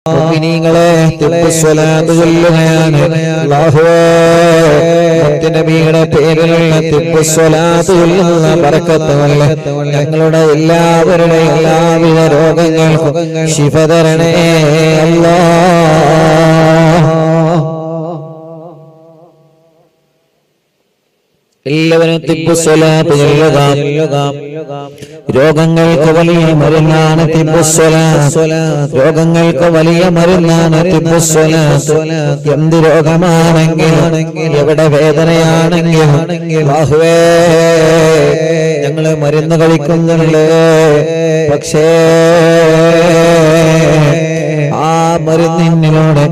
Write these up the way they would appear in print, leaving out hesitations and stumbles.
മുഅ്മിനീങ്ങളെ തിബ്ബുസ്സലാത്ത് ചൊല്ലുകയാണ്. അല്ലാഹുവേ മുത്തുനബിയുടെ പേരിലുള്ള തിബ്ബുസ്സലാത്ത് ചൊല്ലുന്ന ബറക്കത്ത് വല്ല ഞങ്ങളുടെ എല്ലാവരുടെയും എല്ലാവിധ രോഗങ്ങൾക്കും ശിഫ തരണേ അല്ലാഹ്. എല്ലാവരും തിബ്ബുസ്സലാത്ത് ചൊല്ലുക. രോഗങ്ങൾക്ക് വലിയ മരുന്നാണ് തിബ്ബുസ്സലാത്ത്. രോഗങ്ങൾക്ക് വലിയ മരുന്നാണ് തിബ്ബുസ്സലാത്ത്. എന്ത് രോഗമാണെങ്കിലും എവിടെ വേദനയാണെങ്കിലും അല്ലാഹുവേ ഞങ്ങള് മരുന്ന് കഴിക്കുന്നുണ്ട്. പക്ഷേ ആ മരുന്നിനോട്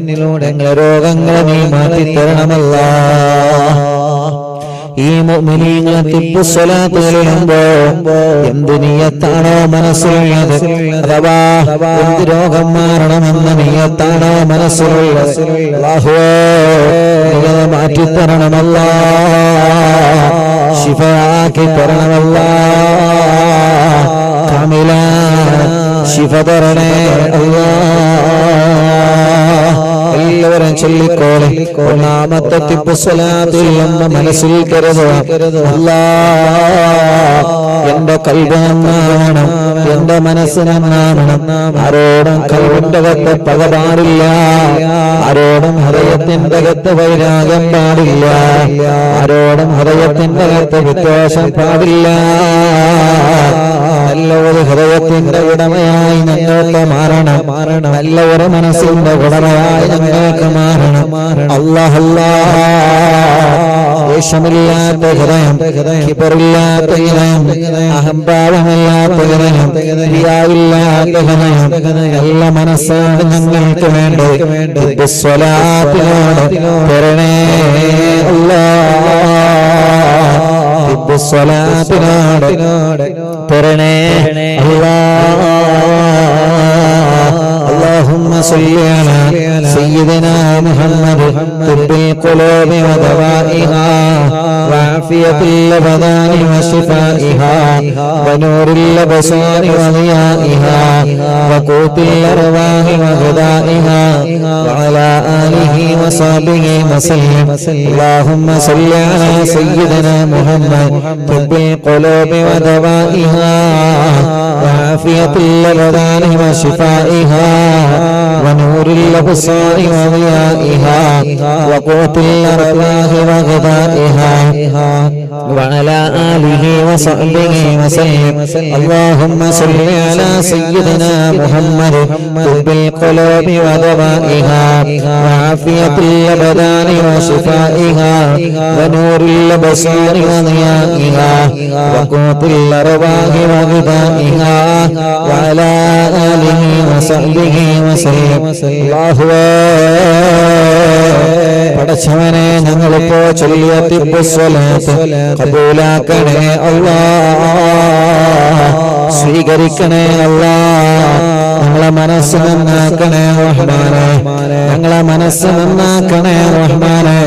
ഞങ്ങളെ രോഗങ്ങളെ നീ മാറ്റിത്തരണമല്ലാ. ഈ മുഅ്മിനീങ്ങളെ തിബ്ബുസ്സലാത്ത് ചൊല്ലുമ്പോ എന്ത് നിയ്യത്താണോ മനസ്സിലുള്ളത്, അഥവാ എന്ത് രോഗം മാറണമെന്ന നിയ്യത്താണോ മനസ്സിലുള്ളത്, അല്ലാഹുവേ നീ മാറ്റിത്തരണമല്ലാ, ശിഫയാക്കി തരണമല്ലാ, കാമിലായ ശിഫ തരണേ അല്ലാ. എല്ലാവരും ചൊല്ലിക്കോളെ. ഒന്നാമത്തെ തിബ്ബുസ്സലാത്തിൽ ഒന്ന് മനസ്സിൽ കരുതുക, അല്ലാഹ് എന്റെ ഖൽബ് നന്നാവണം, എന്റെ മനസ്സ് നന്നാവണം. ആരോടും ഖൽബിന്റെ അകത്ത് പക പാടില്ല, ആരോടും ഹൃദയത്തിന്റെ അകത്ത് വൈരാഗ്യം പാടില്ല, ആരോടും ഹൃദയത്തിന്റെ അകത്ത് വിദ്വേഷം പാടില്ല. നല്ല ഒരു ഹൃദയത്തിന്റെ ഉടമയായി ഞങ്ങൾക്ക് മാറണം, നല്ല ഒരു മനസ്സിന്റെ ഉടമയായി ഞങ്ങൾക്ക് മാറണം. അല്ലാഹ് അല്ലാഹ് ദേഷ്യമില്ലാത്ത ഹൃദയം, കിബറില്ലാത്ത ഹൃദയം, അഹംഭാവമില്ലാത്ത ഹൃദയം, റിയായില്ലാത്ത ഹൃദയം, നല്ല മനസ്സാണ് ഞങ്ങൾക്ക് വേണ്ടത്. തിബ്ബുസ്സലാത്തിനോട് തരണേ അല്ലാഹ്, തിബ്ബുസ്സലാത്തിനോട് തരണേ അല്ലാഹ്. اللهم صل على سيدنا محمد طب القلوب ودوائها وعافية الأبدان وشفائها ونور الأبصار وضيائها وقوت الأرواح وغذائها وعلى آله وصحبه وسلم. اللهم صل على سيدنا محمد طب القلوب ودوائها وعافية الأبدان وشفائها ونور الأبصار وضيائها وقوت الأرواح وغذائها وعلى آله وصحبه وسلم. اللهم صل على سيدنا محمد طب القلوب ودوائها وعافية الأبدان وشفائها ونور الأبصار وضيائها وقوت الأرواح وغذائها وعلى آله وصحبه وسلم. പടച്ചവനെ ഞങ്ങളിപ്പോ ചൊല്ലിയ തിബ്ബുസ്സലാത്ത് ഖബൂലാക്കണേ അല്ലാഹ്, സ്വീകരിക്കണേ അല്ലാഹ്. ഞങ്ങളെ മനസ്സ് നന്നാക്കണേ റഹ്മാനേ, ഞങ്ങളെ മനസ്സ് നന്നാക്കണേ റഹ്മാനേ,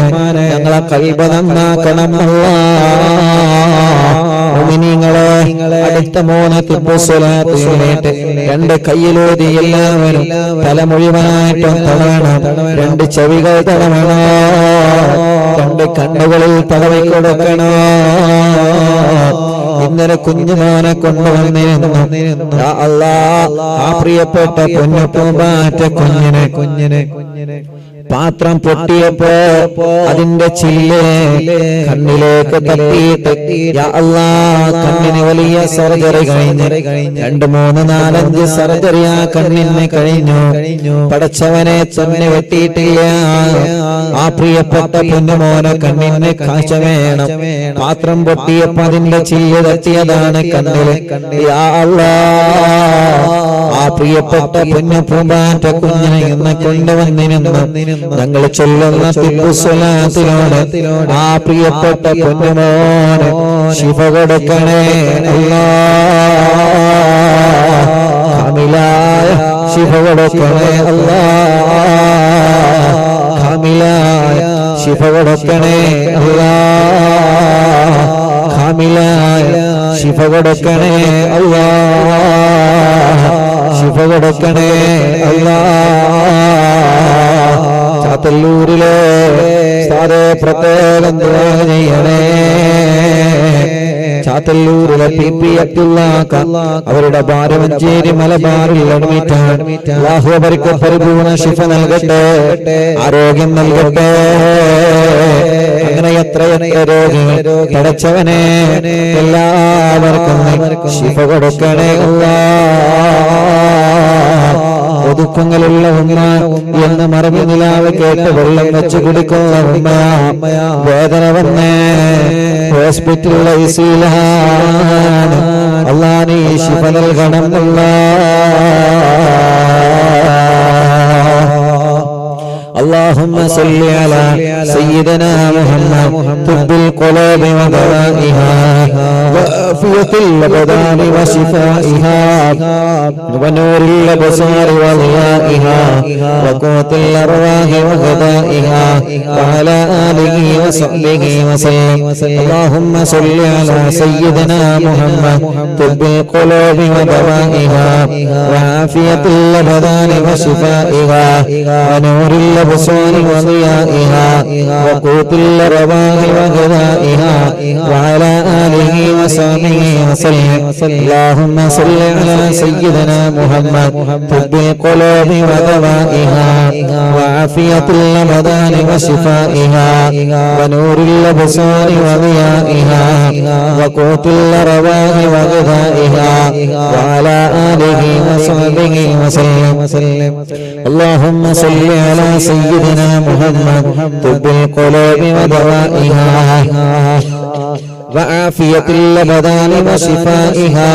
ഞങ്ങളെ ഖൽബ് നന്നാക്കണം അല്ലാഹ്. മുഅ്മിനീങ്ങളെ അടുത്ത 3 തിബ്ബുസ്സലാത്ത് ചൊല്ലിയിട്ട് 2 കയ്യിലൂതി എല്ലാവരും തല മുഴുവനായിട്ടും തടവണം, 2 ചെവികൾ തടവണോ, 2 കണ്ണുകളിൽ തടവി കൊടുക്കണോ. ഇന്നലെ കുഞ്ഞുമോനെ കൊണ്ടുവന്നിരുന്നു. യാ അല്ലാഹ് ആ പ്രിയപ്പെട്ട പൊന്നുപൂമ്പാറ്റ കുഞ്ഞിനെ പാത്രം പൊട്ടിയപ്പോ അതിന്റെ ചില്ല് കണ്ണിലേക്ക് തട്ടിയിട്ട് യാ അല്ലാഹ് കണ്ണിന് വലിയ സർജറി കഴിഞ്ഞു, 2, 3, 4, 5 സർജറി ആ കണ്ണിന് കഴിഞ്ഞു. പടച്ചവനെ തന്നെ വെട്ടിയിട്ടില്ല. ആ പ്രിയപ്പെട്ട പൊന്നുമോനെ കണ്ണിന് കാഴ്ച വേണം. പാത്രം പൊട്ടിയപ്പോ അതിന്റെ ചില്ല് തട്ടിയതാണ് കണ്ണില്. യാ അല്ലാഹ് ആ പ്രിയപ്പെട്ട പൊന്നുപൂമ്പാറ്റ കുഞ്ഞിനെ ഇന്ന് കൊണ്ടുവന്നിരുന്നു. ഞങ്ങൾ ചൊല്ലുന്ന തിബ്ബുസ്സലാത്തിനോട് ആ പ്രിയപ്പെട്ട പൊന്നുമോനെ ശിഫ കൊടുക്കണേ അല്ലാഹ്, കാമിലായ ശിഫ കൊടുക്കണേ അല്ലാഹ്, കാമിലായ ശിഫ കൊടുക്കണേ അല്ലാഹ്, കാമിലായ ശിഫ കൊടുക്കണേ അല്ലാഹ്, ശിഫ കൊടുക്കണേ അല്ലാഹ്. ചാത്തല്ലൂരിലെ സാറേ പ്രത്യേകം ദുആ ചെയ്യണേ. ചാത്തല്ലൂരിലെ PP അബ്ദുള്ള അവരുടെ ഭാര്യ മഞ്ചേരി മലബാറിൽ അഡ്മിറ്റാണ്. അല്ലാഹു അവർക്ക് പരിപൂർണ ശിഫ നൽകട്ടെ, ആരോഗ്യം നൽകട്ടെ. അങ്ങനെ എത്രയെത്ര രോഗികൾ പടച്ചവനെ എല്ലാവർക്കും ശിഫ കൊടുക്കണേ അല്ലാഹ്. ഒതുക്കങ്ങളുള്ള ഉമ്മ എന്ന് മറവി നിലാവ് കേട്ട് വെള്ളം വെച്ച് കുടിക്കുന്ന ഉമ്മയാ, വേദന വന്നേ ഹോസ്പിറ്റലിൽ ഐസിയിലാണ്. അല്ലാഹ് നീ ശിഫ നൽകണം اللهم صل على سيدنا محمد طب القلوب ودوائها وعافية الأبدان وشفائها ونور الأبصار وضيائها وقوت الأرواح وغذائها وعلى آله وصحبه وسلم. اللهم صل على سيدنا محمد طب القلوب ودوائها وعافية الأبدان وشفائها ونور الأبصار وضيائها وقوت الأرواح وغذائها وعلى آله وصحبه وسلم. اللهم صل على سيدنا محمد طب القلوب ودوائها وعافية الأبدان وشفائها ونور الأبصار وضيائها وقوت الأرواح وغذائها وعلى آله وصحبه وسلم. اللهم صل على سيدنا محمد طب القلوب ودوائها وعافية الأبدان وشفائها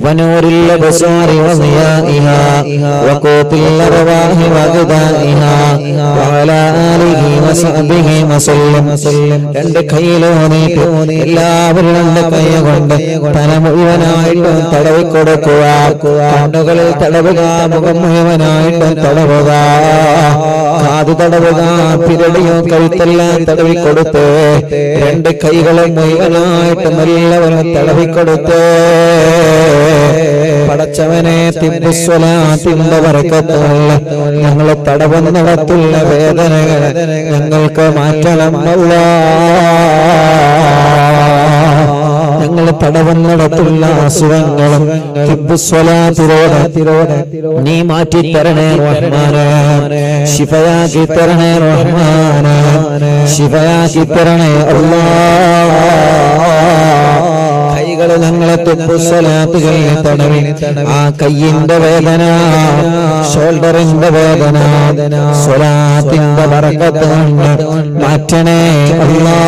ونور الأبصار وضيائها وقوت الأرواح وغذائها وعلى آله وصحبه وسلم. രണ്ട് കൈയിലോനീട്ട് എല്ലാവരും രണ്ട് കൈ കൊണ്ട് തല മുഴുവനായിട്ടും തടവിക്കൊടുക്കുക, കണ്ണുകളിൽ തടവുക, മുഖം മുഴുവനായിട്ടും തടവുക, കാത് തടവുക, പിരടിയോ കഴുത്തെല്ലാം തടവിക്കൊടുത്ത് രണ്ട് കൈകളും മുഴുവനായിട്ടും എല്ലാവരും തടവിക്കൊടുത്ത് പടച്ചവനെ തിബ്ബുസ്വലാത്തിന്റെ ബറക്കത്തുള്ള ഞങ്ങൾ തടവുന്നിടത്തുള്ള വേദനകൾ ഞങ്ങൾക്ക് മാറ്റണം അല്ലാഹ്. ഞങ്ങൾ തടവുന്നിടത്തുള്ള അസുഖങ്ങളും തിബ്ബുസ്വലാത്തിലൂടെ നീ മാറ്റിത്തരണേ റഹ്മാനേ, ശിഫയാക്കി തരണേ റഹ്മാനേ, ശിഫയാക്കി തരണേ അല്ലാഹ്. കൈകള് ഞങ്ങളെ തുബ്ബുസ്വലാത്തുകളിൽ തടവി ആ കയ്യിന്റെ വേദന, ഷോൾഡറിന്റെ വേദന സ്വലാത്തിന്റെ ബറക്കത്ത് കൊണ്ട് മാറ്റണേ അല്ലാഹ്.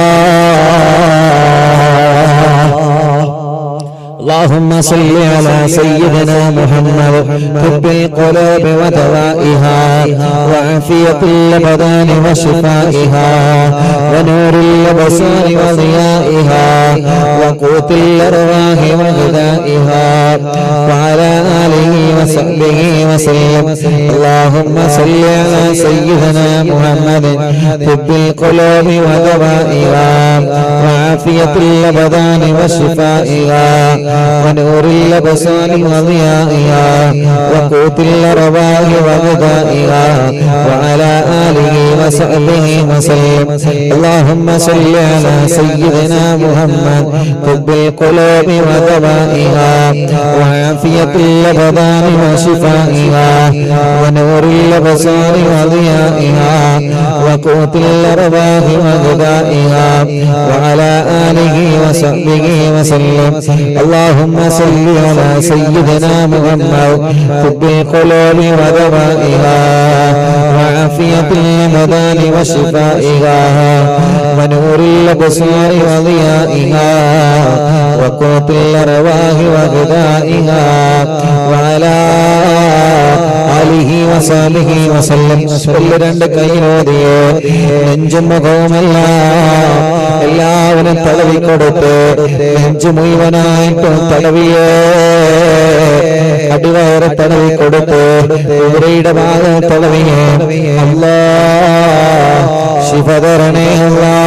اللهم صل على سيدنا محمد طب القلوب ودوائها وعافية الأبدان وشفائها ونور الأبصار وضيائها وقوت الأرواح وغذائها وعلى آله وصحبه وسلم. اللهم صل على سيدنا محمد طب القلوب ودوائها وعافية الأبدان وشفائها ونور الأبصار وضيائها وقوت الأرواح وغذائها وعلى آله وصحبه وسلم. اللهم صل على سيدنا محمد طب القلوب ودوائها وعافية الأبدان وشفائها ونور الأبصار وضيائها وقوت الأرواح وغذائها وعلى آله وصحبه وسلم. اللهم صل على سيدنا محمد طب القلوب ودوائها وعافية الأبدان وشفائها ونور الأبصار وضيائها وقوت الأرواح وغذائها وعلى آله وصحبه وسلم. രണ്ട് കൈയോടിയോ നെഞ്ചും മുഖവുമെല്ലാം എല്ലാവരും തടവിക്കൊടുത്ത് നെഞ്ചു മുഴുവനായിട്ടും തടവിയേ, അടിവയറ് തടവിക്കൊടുത്ത് ഉദരയുടെ ഭാഗം തടവിയേ അല്ലാഹ്. ശിഫ തരണേ അല്ലാഹ്,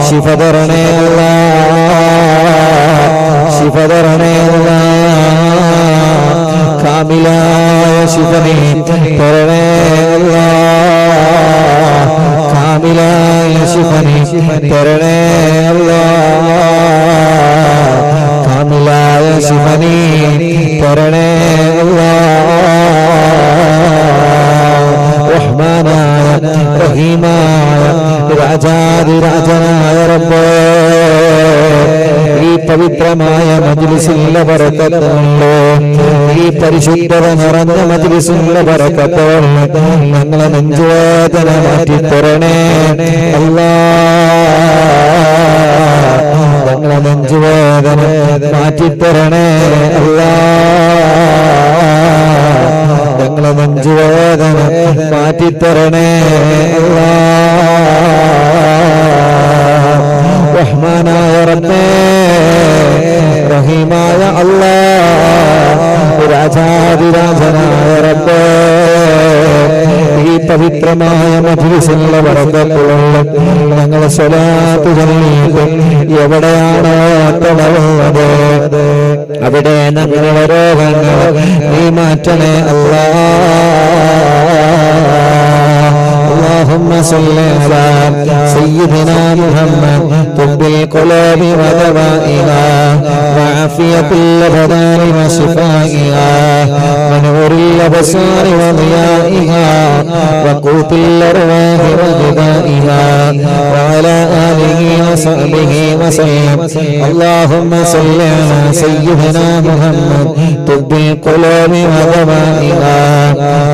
ശിഫ തരണേ അല്ലാഹ് ശിഫ തരണേ അല്ലാഹ് കാമിലായ ശിഫ നീ തരണേ അല്ലാഹ് കാമിലായ ശിഫ നീ തരണേ അല്ലാഹ് കാമിലായ ശിഫ നീ തരണേ റഹ്മാനായ റഹീമായ രാജാധിരാജനായ റബ്ബേ ഈ പവിത്രമായ മജ്ലിസിലെ ബറക്കത്തുകൊണ്ട് ഈ പരിശുദ്ധത നിറഞ്ഞ മജ്ലിസിലെ ബറക്കത്തുകൊണ്ട് ഞങ്ങളെ നെഞ്ചുവേദന മാറ്റിത്തരണേ അല്ലാഹ് ഞങ്ങളെ നെഞ്ചുവേദന മാറ്റിത്തരണേ അല്ലാഹ് ഞങ്ങളെ നെഞ്ചുവേദന മാറ്റിത്തരണേ റഹ്മാനായ റബ്ബേ റഹീമായ അല്ലാഹ് രാജാധിരാജനായ റബ്ബേ ഈ പവിത്രമായ മജ്ലിസിലെ ബറക്കത്തുള്ള ഞങ്ങളെ സ്വലാത്ത് ചൊല്ലിയിട്ട് എവിടെയാണോ തടവുന്നത് അവിടെ ഞങ്ങളുടെ രോഗങ്ങൾ നീ മാറ്റണേ اللهم صل على سيدنا محمد طب القلوب ودوائها وعافية الأبدان وشفائها ونور الأبصار وضيائها وقوت الأرواح وغذائها وعلى آله وصحبه وسلم اللهم صل على سيدنا محمد طب القلوب ودوائها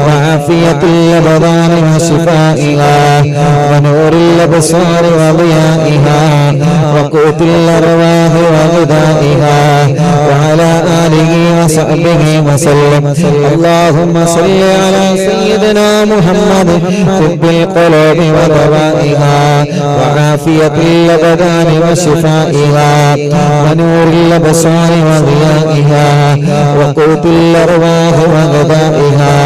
وعافية الأبدان وشفائها ونور الأبصار وضيائها وقوت الأرواح وغذائها وعلى آله وصحبه وسلم اللهم صل على سيدنا محمد طب القلوب ودوائها وعافية الأبدان وشفائها ونور الأبصار وضيائها وقوت الأرواح وغذائها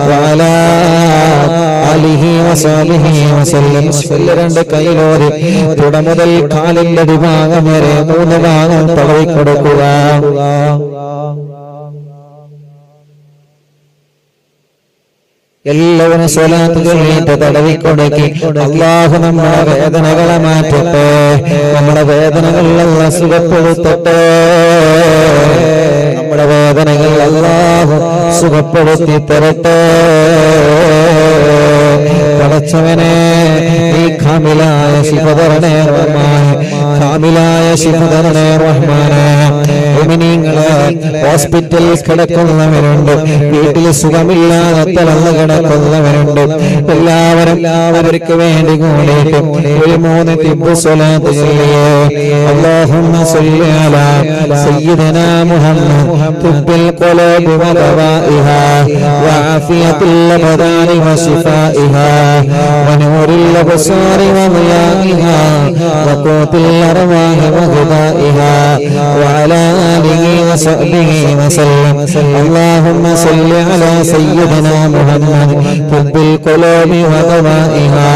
وعلى آله وصحبه وسلم രണ്ട് കൈയിലോരി തുട മുതൽ കാലിന്റെ അടിഭാഗം വരെ 3 ഭാഗം തടവി കൊടുക്കുക എല്ലാവരും സ്വലാത്ത് ചൊല്ലിയിട്ട് തടവി കൊടുക്കി അല്ലാഹു നമ്മുടെ വേദനകളെ മാറ്റട്ടെ നമ്മുടെ വേദനകളിലെല്ലാം സുഖപ്പെടുത്തട്ടെ നമ്മുടെ വേദനകൾ അല്ലാഹു സുഖപ്പെടുത്തി തരട്ടെ പടച്ചവനെ ഈ കാമിലായ ശിഫ തരണേ റഹ്മാൻ കാമിലായ ശിഫ തരണേ റഹ്മാനെ മുഅ്മിനീങ്ങളെ ഹോസ്പിറ്റലിൽ കിടക്കുന്നവരുണ്ട് വീട്ടിൽ സുഖമില്ലാതെ തളർന്നു കിടക്കുന്നവരുണ്ട് എല്ലാവരും അവർക്ക് വേണ്ടി കൂടിയിട്ട് ഒരു 3 തിബ്ബ് സ്വലാത്ത് ചൊല്ലിയേ اللهم صل على سيدنا محمد طب القلوب ودوائها وعافية الأبدان وشفائها ونور الأبصار وضيائها وقوت الأرواح وغذائها وعلى آله وصحبه وسلم اللهم صل على سيدنا محمد طب القلوب ودوائها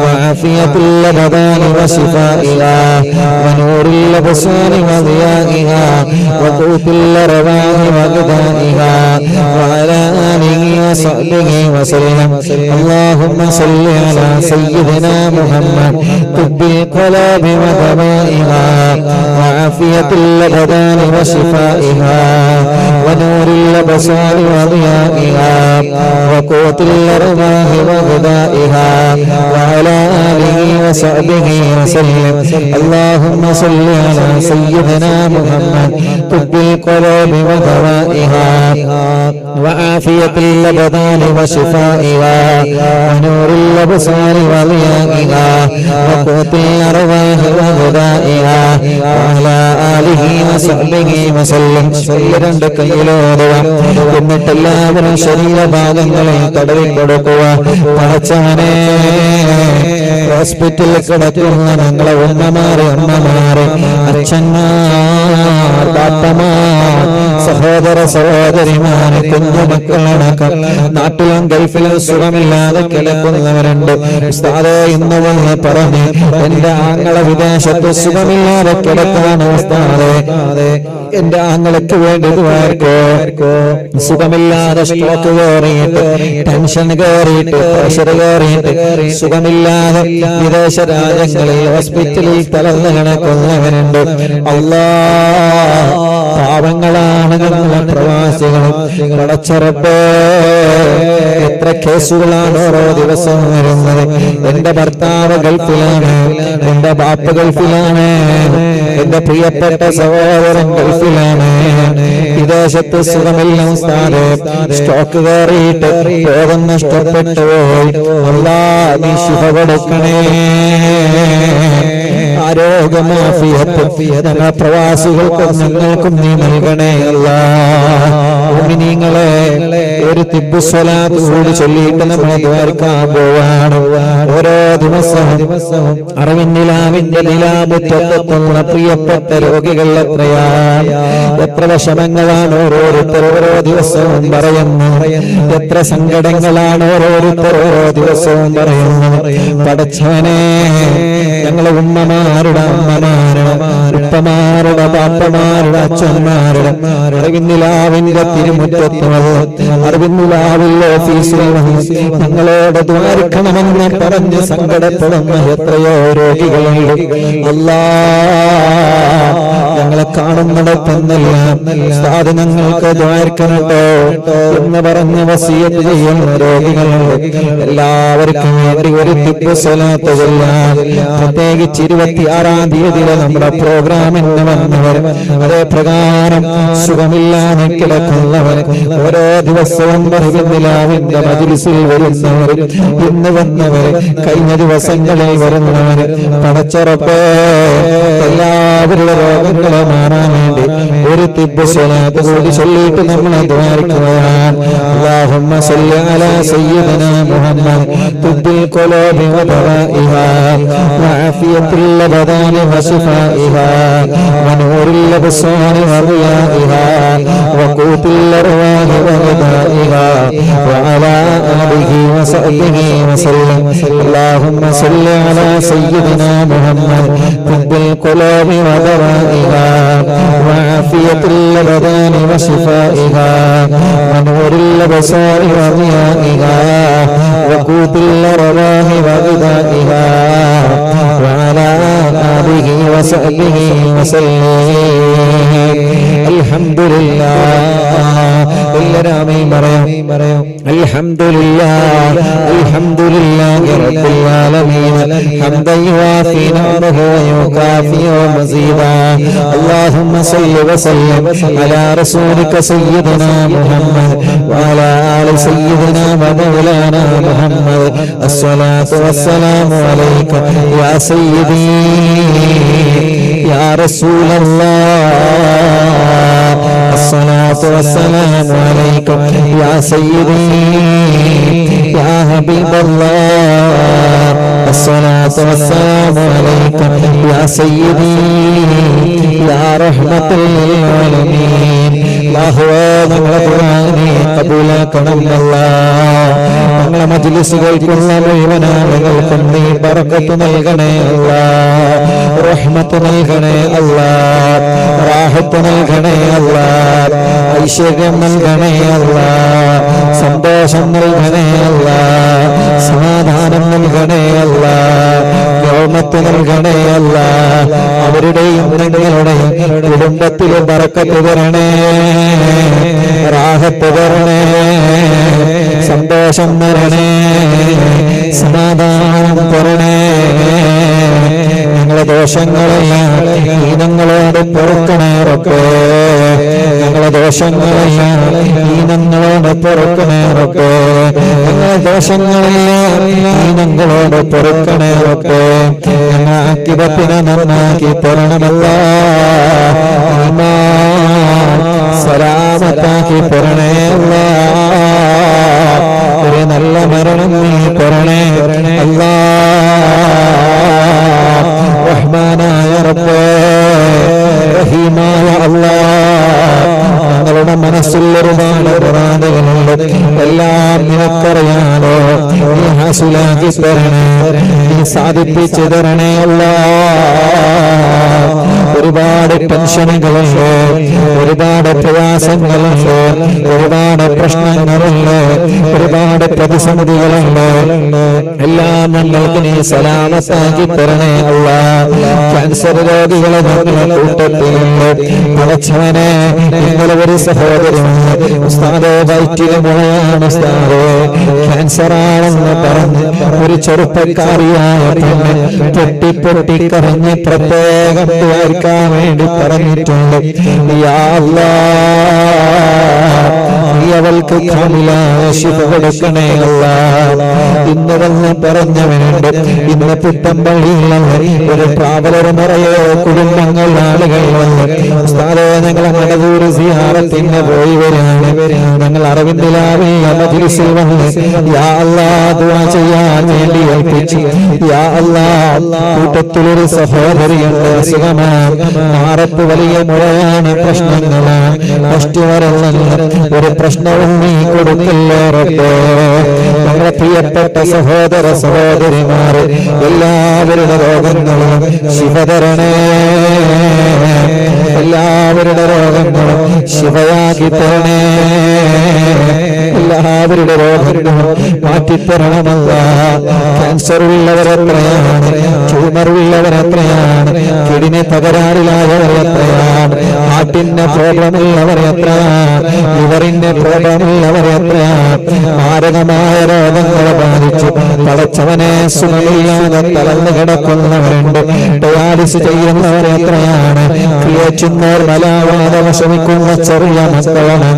وعافية الأبدان وشفائها ونور الأبصار وضيائها وقوت الأرواح وغذائها وعلى آله وصحبه وسلم اللهم صل على سيدنا محمد طب القلوب ودوائها وعافية الأبدان وشفائها ونور الأبصار وضيائها وقوت الأرواح وغذائها وعلى آله وصحبه وسلم اللهم صل على سيدنا محمد طب القلوب ودوائها وعافية الأبدان وشفائها ونور الأبصار وضيائها وقوت الأرواح وغذائها وعلى آله وصحبه وسلم രണ്ട് കൈയിലോടുക എന്നിട്ട് എല്ലാവരും ശരീരഭാഗങ്ങളെ തടവി കൊടുക്കുക. പടച്ചവനെ ഹോസ്പിറ്റലിൽ കിടക്കുന്ന ഞങ്ങളെ ഉമ്മമാരെ അമ്മമാരെ അച്ഛന്മാർ ബാപ്പമാർ സഹോദര സഹോദരിമാരെ കുഞ്ഞുമക്കളടക്കം നാട്ടിലും ഗൾഫിലും സുഖമില്ലാതെ കിടക്കുന്നവരുണ്ട്. ഉസ്താദേ ഇന്ന് വന്ന് പറഞ്ഞ് എന്റെ ആങ്ങളെ വിദേശത്ത് സുഖമില്ലാതെ കിടക്കാണ് ഉസ്താദേ, എന്റെ ആങ്ങൾക്ക് വേണ്ടി സുഖമില്ലാതെ സ്ട്രോക്ക് കയറിയിട്ട് ടെൻഷൻ കയറിയിട്ട് പ്രഷർ കയറിയിട്ട് സുഖമില്ലാതെ വിദേശ രാജ്യങ്ങളിൽ ഹോസ്പിറ്റലിൽ തളർന്നു കിടക്കുന്നവരുണ്ട്. അല്ലാഹ് പാവങ്ങളാണ് ഞങ്ങളെ പ്രവാസികളും. പടച്ചറപ്പേ എത്ര കേസുകളാണ് ഓരോ ദിവസവും വരുന്നത്. എന്റെ ഭർത്താവ് ഗൾഫിലാണ്, എന്റെ ബാപ്പ ഗൾഫിലാണ്, എന്റെ പ്രിയപ്പെട്ട സഹോദരൻ ഗൾഫിലാണ്, വിദേശത്ത് സുഖമില്ല ഉസ്താദേ, സ്ട്രോക്ക് കയറിയിട്ട് ബോധം നഷ്ടപ്പെട്ടു പോയി. അല്ലാഹ് നീ ശിഫ കൊടുക്കണേ, ആരോഗ്യമാഫിയത്ത് ഞങ്ങൾ പ്രവാസികൾക്കും ഞങ്ങൾക്കും നീ നൽകണേ. അല്ലാഹ് മുഅ്മിനീങ്ങളെ ഒരു തിബ്ബു സ്വലാത്ത് കൂടി ചൊല്ലിയിട്ട് നമ്മൾ ദ്വാരക്കാൻ പോവാണ്. ഓരോ ദിവസവും അറിവിന്നിലാവിന്റെ നിലാമുറ്റത്തുള്ള പ്രിയപ്പെട്ട രോഗികൾ എത്രയാണ്, എത്ര വിഷമങ്ങളാണ് ഓരോരുത്തർ ഓരോ ദിവസവും പറയുന്നു, എത്ര സങ്കടങ്ങളാണ് ഓരോരുത്തർ ഓരോ ദിവസവും പറയുന്നു. പടച്ചവനെ ഞങ്ങളെ ഉമ്മമാരുടെ അമ്മമാരുടെ ഉപ്പമാരുടെ പാപ്പമാരുടെ അച്ഛന്മാരുടെ അറിവിന്നിലാവിന്റെ തിരുമുറ്റത്ത് അറിവിന്നിലാവിൽ ഓഫീസിൽ ഞങ്ങളോട് ദ്വാരിക്കണമെന്ന് പറഞ്ഞ് സങ്കടപ്പെടുന്ന എത്രയോ രോഗികളുണ്ട്. അല്ലാഹ് ഞങ്ങളെ കാണുന്നിടത്തെന്നെല്ലാം സാധനങ്ങൾക്ക് ദ്വാരിക്കണട്ടോ എന്ന് പറഞ്ഞ് വസിയത്ത് ചെയ്യുന്ന രോഗികളുണ്ട്. എല്ലാവർക്കും വേണ്ടി ഒരു തിബ്ബു സ്വലാത്ത് ചൊല്ലാൻ പ്രത്യേകിച്ച് 26-ാം തീയതിയിലെ നമ്മുടെ പ്രോഗ്രാമിന് വന്നവർ, അതേ പ്രകാരം സുഖമില്ലാതെ കിടക്കുന്നവർ, ഓരോ ദിവസവും നിലാവിന്റെ മജ്‌ലിസിൽ വരുന്നവർ, ഇന്ന് വന്നവർ, കഴിഞ്ഞ ദിവസങ്ങളിൽ വരുന്നവർ, പടച്ചറപ്പേ എല്ലാവരുടെ രോഗങ്ങളെ മാറാൻ വേണ്ടി ഒരു തിബ്ബു സ്വലാത്ത് കൂടി ചൊല്ലിയിട്ട് നമ്മൾ ദ്വാരിക്കുകയാണ്. അല്ലാഹുമ്മ സല്ലി അലാ സയ്യിദിനാ മുഹമ്മദ് തുബ്ബിൽ ഖുലൂബി വദവാഇഹാ വഅഫിയത്തുൽ ബദാനി വശിഫാഇഹാ വനൂറുൽ അബ്സാരി വദിയാഇഹാ വഖൂത്തുൽ അർവാഹി വഗദാഇഹാ വഅലാ ആലിഹി വസഹ്ബിഹി വസല്ലം. അല്ലാഹുമ്മ സല്ലി അലാ സയ്യിദിനാ മുഹമ്മദ് തുബ്ബിൽ ഖുലൂബി വദവാഇഹാ വഅഫിയത്തുൽ ബദാനി വശിഫാഇഹാ വനൂറുൽ അബ്സാരി വദിയാഇഹാ വഖൂത്തുൽ അർവാഹി വഗദാഇഹാ وعلى آله وصحبه وسلم. الحمد لله. എല്ലാവരും പറയാം അൽഹംദുലില്ലാഹ് അൽഹംദുലില്ലാഹി റബ്ബിൽ ആലമീൻ ഹംദൻ യുവാഫി നിഅമഹു വയുകാഫി മസീദാ. അല്ലാഹുമ്മ സല്ലി വസല്ലിം അലാ റസൂലിക സയ്യിദിനാ മുഹമ്മദ് വഅലാ ആലി സയ്യിദിനാ വമൗലാനാ മുഹമ്മദ്. അസ്സലാത്തു വസ്സലാമു അലൈക യാ സയ്യിദി യാ റസൂലല്ലാഹ്. الصلاة والسلام عليك يا سيدي يا حبيب الله. الصلاة والسلام عليك يا سيدي يا رحمة للعالمين. അല്ലാഹുവേ ഞങ്ങളെ ഖുർആനെ കബൂലാക്കണം. അല്ലാഹ് ഞങ്ങളെ മജ്‌ലിസുകൾക്കുള്ള മുഴുവൻ ആളുകൾക്കും നീ ബറക്കത്ത് നൽകണേ. അല്ലാഹ് റഹ്മത്ത് നൽകണേ. അല്ലാഹ് റാഹത്ത് നൽകണേ. അല്ലാഹ് ഐശ്വര്യം നൽകണേ. അല്ലാഹ് സന്തോഷം നൽകണേ. അല്ലാഹ് സമാധാനം നൽകണേ. അല്ലാഹ് റഹ്മത്ത് നൽകണേ. അല്ലാഹ് അവരുടെയും ഞങ്ങളുടെയും കുടുംബത്തിൽ ബറക്കത്ത് തരണേ, റാഹത്ത് തരണേ, സന്തോഷം തരണേ, സമാധാനം തരണേ. ഞങ്ങളെ ദോഷങ്ങളെല്ലാം ഈനങ്ങളോട് പൊറുക്കണേ റബ്ബേ. ഞങ്ങളെ ദോഷങ്ങളെല്ലാം ഈനങ്ങളോട് പൊറുക്കണേ റബ്ബേ. ഞങ്ങളെ ദോഷങ്ങളെല്ലാം ഈനങ്ങളോട് പൊറുക്കണേ റബ്ബേ. ഞങ്ങൾ ആക്കിബത്തിനെ നന്നാക്കി തരണമല്ലാ. സലാമത്താക്കി തരണേ അല്ലാ. അല്ലാഹ് റഹ്മാനായ റബ്ബേ റഹീമായ അല്ലാഹ് ഞങ്ങളുടെ മനസ്സിൽ ഒരുപാട് ഖുർആനുകളുണ്ട് എല്ലാം നിനക്കറിയാലോ നീ ഹാസിലാക്കി തരണേ നീ സാധിപ്പിച്ചു തരണേ അല്ലാഹ് ഒരുപാട് ടെൻഷനുകളുണ്ട് ഒരുപാട് പ്രയാസങ്ങളുണ്ട് ഒരുപാട് പ്രശ്നങ്ങളുണ്ട് ഒരുപാട് പ്രതിസന്ധികളുണ്ട് എല്ലാം ഞങ്ങൾക്ക് നീ സലാമത്താക്കി തരണേ അല്ലാഹ് ക്യാൻസർ രോഗികളെ ഞങ്ങളുടെ കൂട്ടത്തിലുണ്ട് പടച്ചവനെ ഇന്നലെ ഒരു സഹോദരന് ഉസ്താദേ വയറ്റിലെ മുഴയാണ് ഉസ്താദേ ക്യാൻസർ ആണെന്ന് പറഞ്ഞ് ഒരു ചെറുപ്പക്കാരിയായ പെണ്ണ് പൊട്ടി കരഞ്ഞ് പ്രത്യേകം ദ്വാരിക്കാൻ വേണ്ടി പറഞ്ഞിട്ടുണ്ട് യാ അല്ലാഹ് നീ അവൾക്ക് കാമിലായ ശിഫ കൊടുക്കണേ അല്ലാഹ് ഇന്ന് വന്ന് പറഞ്ഞവനുണ്ട് ഇന്ന് പുത്തമ്പള്ളിയിലുള്ള ഒരു ട്രാവലർ നിറയെ കുടുംബങ്ങൾ ആളുകൾ വന്ന് ഉസ്താദേ ഞങ്ങൾ മടവൂര് സിയാറത്തിന് പോയി വരികയാണ് ഞങ്ങൾ അറവിന്ദിലാവിയ മജ്‌ലിസിൽ വന്ന് യാ അല്ലാഹ് ദുആ ചെയ്യാൻ വേണ്ടി ഏൽപ്പിച്ചു യാ അല്ലാഹ് കൂട്ടത്തിലൊരു സഹോദരിയുണ്ട് അസുഖമാണ് മാറത്ത് വലിയ മുഴയാണ് പ്രശ്നങ്ങളാണ് ഫസ്റ്റ് ഒരു പ്രശ്നവും നീ കൊടുക്കല്ലേ റബ്ബേ ഞങ്ങളുടെ പ്രിയപ്പെട്ട സഹോദര സഹോദരിമാർ എല്ലാവരുടെ രോഗങ്ങളും ശിഫ തരണേ എല്ലാവരുടെ രോഗങ്ങളും ശിവയാക്കി തരണേ എല്ലാവരുടെ രോഗങ്ങളും മാറ്റിത്തരണമല്ലാഹ് ക്യാൻസർ ഉള്ളവരെത്രയാണ് ട്യൂമർ ഉള്ളവരെത്രയാണ് കിഡ്നി തകരാറിലായവർ എത്രയാണ് ഹാർട്ടിന്റെ പ്രോബ്ലം ഉള്ളവർ എത്രയാണ് ലിവറിന്റെ പ്രോബ്ലം ഉള്ളവർ എത്രയാണ് മാരകമായ രോഗങ്ങളെ ബാധിച്ചു പടച്ചവനെ സുഖമില്ലാതെ തളർന്നു കിടക്കുന്നവരുണ്ട് ഡയാലിസ് ചെയ്യുന്നവർ എത്രയാണ് ക്രിയേറ്റുന്നവർ മലാവാതെ വിഷമിക്കുന്ന ചെറിയ മക്കളാണ്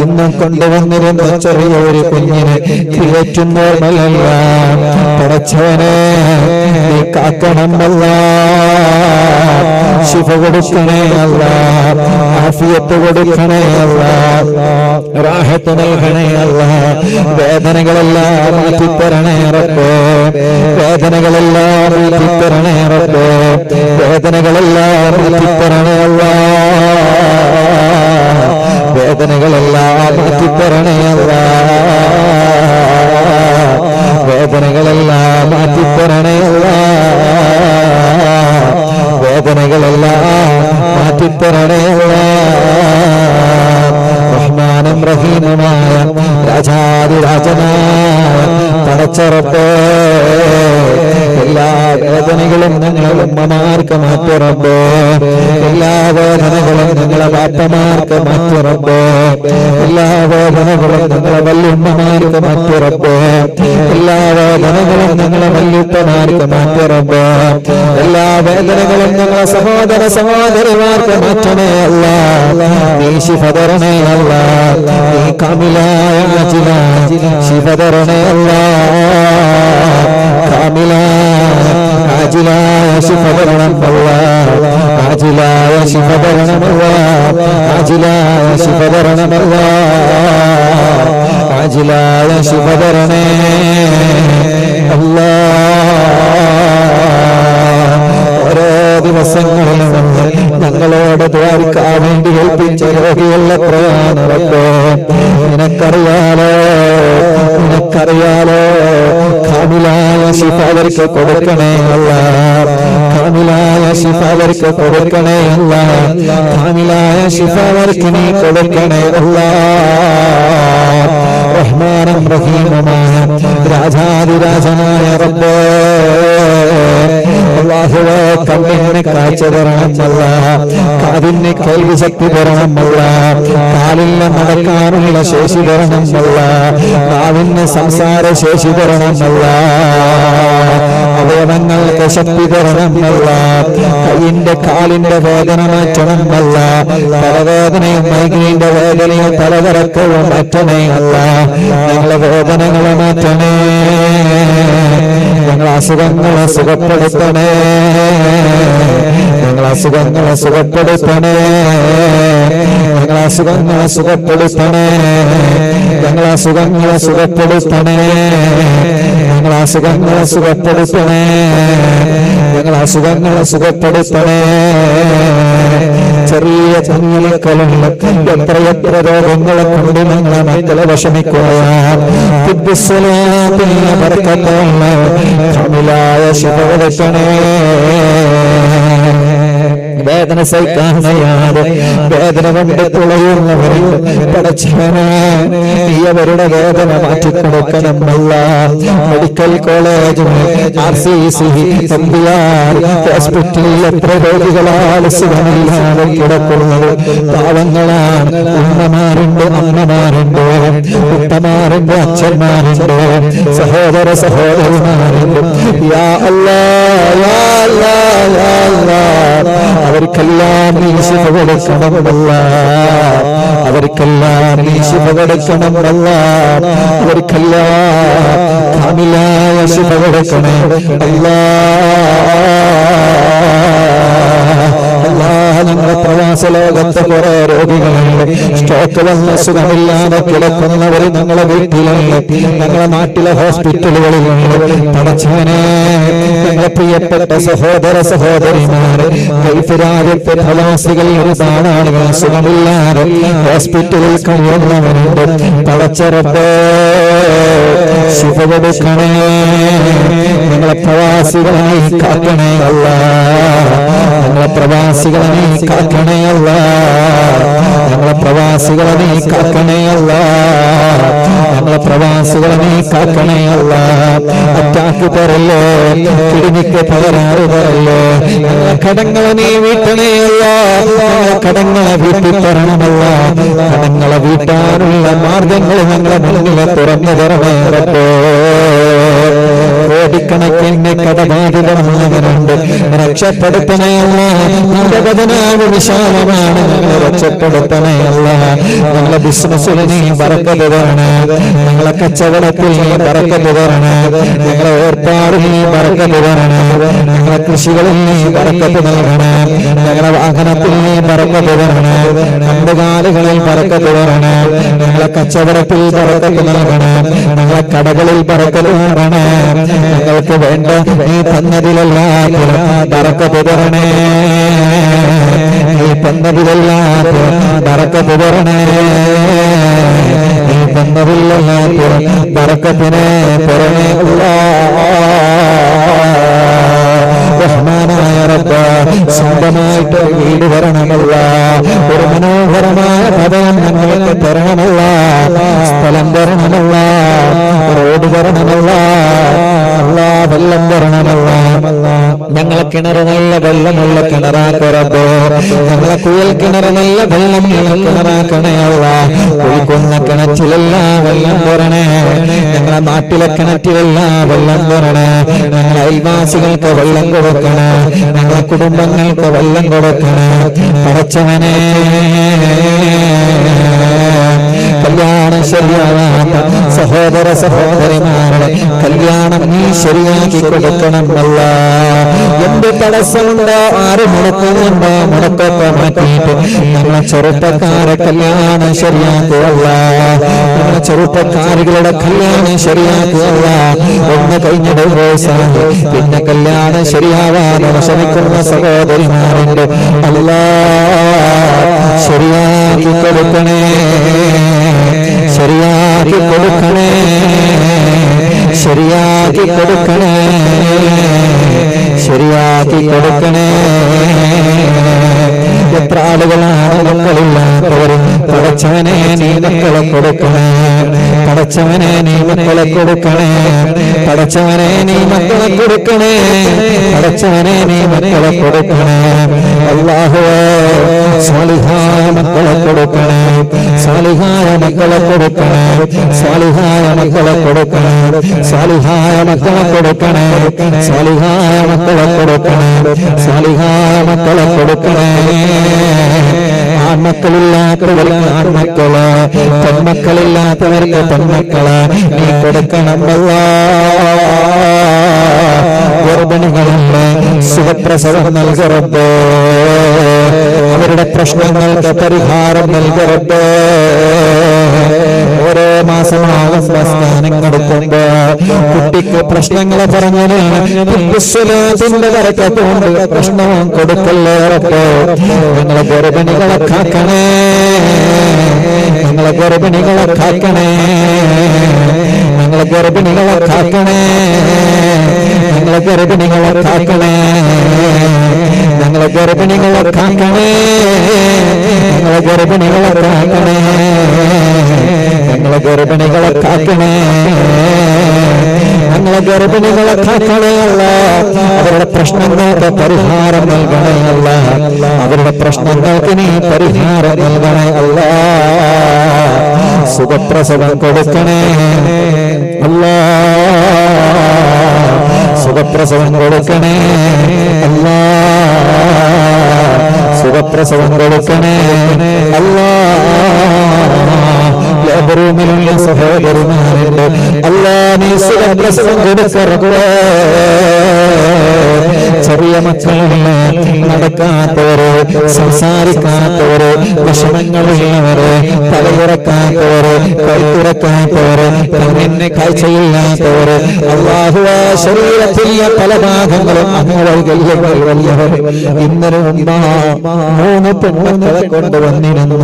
ഇന്നും കൊണ്ടുവന്നിരുന്ന ചെറിയ ഒരു കുഞ്ഞിനെ ക്രിയേറ്റുന്നവർ മലല്ല പടച്ചവനെ നീ കാക്കണം അല്ലാഹ് ശിഫ കൊടുക്കണേ അല്ലാഹ് ആഫിയത്ത് കൊടുക്കണേ അല്ലാഹ് റാഹത്ത് നൽകണേ അല്ലാഹ് വേദനകളെല്ലാം മാറ്റിത്തരണേ റബ്ബേ വേദനകളെല്ലാം മാറ്റിത്തരണേ റബ്ബേ വേദനകളെല്ലാം മാറ്റിത്തരണേ അല്ലാഹ് വേദനകളെല്ലാം മാറ്റിത്തരണേ അല്ലാഹ് വേദനകളെല്ലാം മാറ്റിത്തരണേ അല്ലാഹ് വേദനകളെല്ലാം മാറ്റിത്തരണേ അല്ലാഹ് റഹ്മാനും റഹീമുമായ രാജാതിരാജനായ പടച്ച റബ്ബേ എല്ലാ വേദനകളും ഞങ്ങളെ ഉമ്മമാർക്ക് മാറ്റി റബ്ബേ എല്ലാ വേദനകളും ഞങ്ങളെ ബാപ്പമാർക്ക് മാറ്റി റബ്ബേ എല്ലാ വേദനകളും ഞങ്ങളെ വല്യുമ്മമാർക്ക് മാറ്റി റബ്ബേ എല്ലാ വേദനകളും ഞങ്ങളെ വല്യുപ്പമാർക്ക് മാറ്റി റബ്ബേ എല്ലാ വേദനകളും ഞങ്ങളെ സഹോദര സഹോദരിമാർക്ക് മാറ്റണേ അല്ലാഹ് നീ ശിഫ തരണേ അല്ലാഹ് നീ കാമിലായ ശിഫ തരണേ അല്ലാഹ് കാമിലായ ആജിലായ ശിഫ തരണം അല്ലാഹ് ആജിലായ ശിഫ തരണം അല്ലാഹ് ആജിലായ ശിഫ തരണം അല്ലാഹ് ആജിലായ ശിഫ തരണേ അല്ലാഹ് ഓരോ ദിവസങ്ങളിലും ഞങ്ങളോട് ദ്വാരിക്കാൻ വേണ്ടി ഏൽപ്പിച്ച രോഗികൾ എത്രയാണ് റബ്ബേ നിനക്കറിയാലോ നിനക്കറിയാലോ കാമിലായ ശിഫ അവർക്ക് കൊടുക്കണേ അല്ലാഹ് കാമിലായ ശിഫ അവർക്ക് കൊടുക്കണേ അല്ലാഹ് കാമിലായ ശിഫ അവർക്ക് നീ കൊടുക്കണേ അല്ലാഹ് റഹ്മാനും റഹീമുമായ രാജാതിരാജനായ റബ്ബേ അല്ലാഹുവേ കണ്ണിന് കാഴ്ച തരണം അല്ലാഹ് കാതിന് കേൾവി ശക്തി തരണം അല്ലാഹ് കാലിന് നടക്കാനുള്ള ശേഷി തരണം അല്ലാഹ് നാവിന് സംസാര ശേഷി തരണം അല്ലാഹ് അവയവങ്ങൾക്ക് ശക്തി തരണം അല്ലാഹ് കൈയിന്റെ കാലിന്റെ വേദന മാറ്റണം അല്ലാഹ് തലവേദനയും മൈഗ്രെയിന്റെ വേദനയും തലകറക്കവും മാറ്റണേ അല്ലാഹ് ഞങ്ങളെ വേദനകളെ മാറ്റണേ ഞങ്ങളെ അസുഖങ്ങളെ സുഖപ്പെടുത്തണേ ഞങ്ങളെ അസുഖങ്ങളെ സുഖപ്പെടുത്തണേ ഞങ്ങളെ അസുഖങ്ങളെ സുഖപ്പെടുത്തണേ, ഞങ്ങളെ അസുഖങ്ങളെ സുഖപ്പെടുത്തണേ, ഞങ്ങളെ അസുഖങ്ങളെ സുഖപ്പെടുത്തണേ, ഞങ്ങളെ അസുഖങ്ങളെ സുഖപ്പെടുത്തണേ. ചെറിയ കുഞ്ഞുമക്കളുള്ള എത്രയെത്ര രോഗങ്ങളെ കൊണ്ട് ഞങ്ങളെ മക്കളെ വിഷമിക്കുകയാണ്. ശിവ വേദന സഹിക്കാൻ വയ്യാതെ വേദന കൊണ്ട് തുളയുന്നവർ പടച്ചവനെ നീ അവരുടെ വേദന മാറ്റിക്കൊടുക്കണമല്ല. മെഡിക്കൽ കോളേജ് RCC ഹോസ്പിറ്റലിൽ എത്ര രോഗികളാണ് സുഖമില്ലാതെ കിടക്കുന്നത്. പാവങ്ങളാണ്, ഉമ്മമാരുണ്ട്, അമ്മമാരുണ്ട്, ഉപ്പമാരുണ്ട്, അച്ഛന്മാരുണ്ട്, സഹോദര സഹോദരിമാരുണ്ട്. യാ അല്ലാഹ് യാ അല്ലാഹ് യാ അല്ലാഹ് അവർക്കെല്ലാം നീ ശിഫ കൊടുക്കണമല്ല, അവർക്കെല്ലാം നീ ശിഫ കൊടുക്കണമല്ല, അവർക്കെല്ലാം കാമിലായ ശിഫ കൊടുക്കണേ ഞങ്ങളുടെ പ്രവാസ ലോകത്ത് കുറെ രോഗികളുണ്ട്, സ്ട്രോക്ക് വന്ന സുഖമില്ലാതെ കിടക്കുന്നവർ ഞങ്ങളെ വീട്ടിലുണ്ട്, ഞങ്ങളെ നാട്ടിലെ ഹോസ്പിറ്റലുകളിലുണ്ട്. പടച്ചവനെ ഞങ്ങളെ പ്രിയപ്പെട്ട സഹോദര സഹോദരിമാര് രാജ്യത്തെ പ്രവാസികൾ ഒരുപാട് ആളുകൾ സുഖമില്ലാതെ ഹോസ്പിറ്റലിൽ കഴിയുന്നവരുണ്ട്. പടച്ചറപ്പേ ശിഫ കൊടുക്കണേ, ഞങ്ങളെ പ്രവാസികളായി കാക്കണേ അല്ലാഹ്, ഞങ്ങളെ പ്രവാസികളെ നീ കാക്കണേ അല്ലാഹ്, ഞങ്ങളെ പ്രവാസികളെ നീ കാക്കണേ അല്ലാഹ്, ഞങ്ങളെ പ്രവാസികളെ നീ കാക്കണേ അല്ലാഹ്. അറ്റാക്ക് തരല്ലേ, കിഡ്നിക്ക് പകരാറ് തരല്ലേ, ഞങ്ങളെ കടങ്ങളെ നീ വീട്ടണേ അല്ലാഹ്, കടങ്ങളെ വീട്ടി തരണമല്ല, കടങ്ങളെ വീട്ടാനുള്ള മാർഗങ്ങൾ ഞങ്ങളെ മുന്നിൽ തുറന്നു തരണേ റബ്ബേ. കോടിക്കണക്കിന് കടബാധിതമായവരുണ്ട്, രക്ഷപ്പെടുത്തണയല്ല, നിന്റെ ബദനാവ് വിശാലമാണ്, ഞങ്ങളെ രക്ഷപ്പെടുത്തണയല്ല. ഞങ്ങളെ ബിസിനസ്സിൽ നീ ബറക്കത്ത് തരണേ, ഞങ്ങളെ കച്ചവടത്തിൽ നീ ബറക്കത്ത് തരണേ, ഞങ്ങളെ ഏർപ്പാടിൽ നീ ബറക്കത്ത് തരണേ, ഞങ്ങളെ കൃഷികളിൽ നീ ബറക്കത്ത് നൽകണേ, ഞങ്ങളെ വാഹനത്തിൽ നീ ബറക്കത്ത് തരണേ, കന്നുകാലികളിൽ ബറക്കത്ത് തരണേ, ഞങ്ങളെ കച്ചവടത്തിൽ ബറക്കത്ത് നൽകണേ, ഞങ്ങളെ കടകളിൽ ബറക്കത്ത് തരണേ, ഞങ്ങൾക്ക് വേണ്ട നീ തന്നതിലെല്ലാം ബറക്കത്ത് തരണേ, നീ തന്നതിലെല്ലാം ബറക്കത്ത് തരണേ, നീ തന്നതിലെല്ലാം ബറക്കത്തിനെ തരണേ റഹ്മാനായ റബ്ബ്. സ്വന്തമായിട്ട് വീട് തരണമല്ല, ഒരു മനോഹരമായ ഭവനം ഞങ്ങൾക്ക് തരണമല്ല, സ്ഥലം തരണമല്ല, റോഡ് തരണമല്ല, വെള്ളം തരണമല്ല, ഞങ്ങളെ കിണർ നല്ല വെള്ളമുള്ള കിണറാക്കറബോ, ഞങ്ങളെ കുയൽ കിണർ നല്ല വെള്ളം കിണറാക്കണയല്ല, കുഴിക്കുന്ന കിണറ്റിലെല്ലാം വെള്ളം തരണേ, ഞങ്ങളെ നാട്ടിലെ കിണറ്റിലെല്ലാം വെള്ളം തരണേ, ഞങ്ങളെ അയൽവാസികൾക്ക് വെള്ളം കൊടുക്കണേ, ഞങ്ങളെ കുടുംബങ്ങൾക്ക് വെള്ളം കൊടുക്കണേ. പടച്ചവനെ കല്യാണം ശരിയാവാത്ത സഹോദര സഹോദരിമാരുടെ കല്യാണം നീ ശരിയാക്കി കൊടുക്കണമല്ല. എന്ത് തടസ്സമുണ്ടോ, ആര് മുടക്കുന്നുണ്ടോ, മുടക്കൊക്കെ മാറ്റിയിട്ട് ഞങ്ങളെ ചെറുപ്പക്കാരെ കല്യാണം ശരിയാക്കുകയല്ല, ഞങ്ങളെ ചെറുപ്പക്കാരികളുടെ കല്യാണം ശരിയാക്കുകയല്ല. ഒന്ന് കഴിഞ്ഞ ഡിവോഴ്സാണ്, പിന്നെ കല്യാണം ശരിയാവാതെ വിഷമിക്കുന്ന സഹോദരിമാരുണ്ട്. അല്ലാഹ് ശരിയാക്കി കൊടുക്കണേ, ശരിയാക്കി കൊടുക്കണേ, ശരിയാക്കി കൊടുക്കണേ, ശരിയാക്കി കൊടുക്കണേ. എത്ര ആളുകളാണ് മക്കളില്ലാത്തവർ, പടച്ചവനെ നീ മക്കളെ കൊടുക്കണേ, പടച്ചവനെ നീ മക്കളെ കൊടുക്കണേ, പടച്ചവനെ നീ മക്കളെ കൊടുക്കണേ, പടച്ചവനെ നീ മക്കളെ കൊടുക്കണേ. അല്ലാഹുവേ സാലിഹായ മക്കളെ കൊടുക്കണേ, സാലിഹായ മക്കളെ കൊടുക്കണേ, സാലിഹായ മക്കളെ കൊടുക്കണേ, സാലിഹായ മക്കളെ കൊടുക്കണേ, സാലിഹായ മക്കളെ കൊടുക്കണേ, സാലിഹായ മക്കളെ കൊടുക്കണേ. ആൺമക്കളില്ലാത്തവർക്ക് ആൺമക്കള്, പെൺമക്കളില്ലാത്തവർക്ക് പെൺമക്കള് നീ കൊടുക്കണമല്ല. ഗർഭിണികളുടെ സുഖപ്രസവം നൽകരുത്. അവരുടെ പ്രശ്നങ്ങൾക്ക് പരിഹാരം നൽകരുത്. ഓരോ മാസമാകുമ്പോ സ്നാനം കൊടുക്കുമ്പോ കുട്ടിക്ക് പ്രശ്നങ്ങളെ പറഞ്ഞതിന്റെ വരക്കത്തുകൊണ്ട് പ്രശ്നവും കൊടുക്കല്ലേ. നിങ്ങളെ ഗർഭിണികളെ കാക്കണേ, നിങ്ങളെ ഗർഭിണികളെ കാക്കണേ, നിങ്ങളെ ഗർഭിണികളെ കാക്കണേ, നിങ്ങളെ ഗർഭിണികളെ കാക്കണേ, ഞങ്ങളെ ഗർഭിണികളെ കാക്കണേ, ഞങ്ങളെ ഗർഭിണികളെ കാക്കണേ, ഞങ്ങളെ ഗർഭിണികളെ കാക്കണേ, ഞങ്ങളെ ഗർഭിണികളെ കാക്കണേ. അല്ല അവരുടെ പ്രശ്നങ്ങൾക്ക് പരിഹാരം നൽകണേ. അല്ല അവരുടെ പ്രശ്നങ്ങൾക്ക് നീ പരിഹാരം നൽകണേ. അല്ല സുഖപ്രസവം കൊടുക്കണേ. അല്ല സുഖപ്രസവം കൊടുക്കണേ. അല്ല സുഖപ്രസവം കൊടുക്കണേ. അല്ല റൂമിലുള്ള സഹോദരന്മാരുണ്ട്, അല്ലാ നീ സുഖപ്രസവം കൊടുക്കരുത്. ചെറിയ മക്കളുള്ള നടക്കാത്തവര്, സംസാരിക്കാത്തവര്, വിഷമങ്ങളുള്ളവര്, തലയിറക്കാത്തവര്, കൈത്തുറക്കാത്തവര്, കണ്ണിന് കാഴ്ചയില്ലാത്തവര്, അല്ലാഹുവേ ശരീരത്തിലെ പല ഭാഗങ്ങളും അംഗവൈകല്യങ്ങൾ വലിയവർ. ഇന്നലെ 3 പെൺമക്കളെ കൊണ്ടുവന്നിരുന്നു.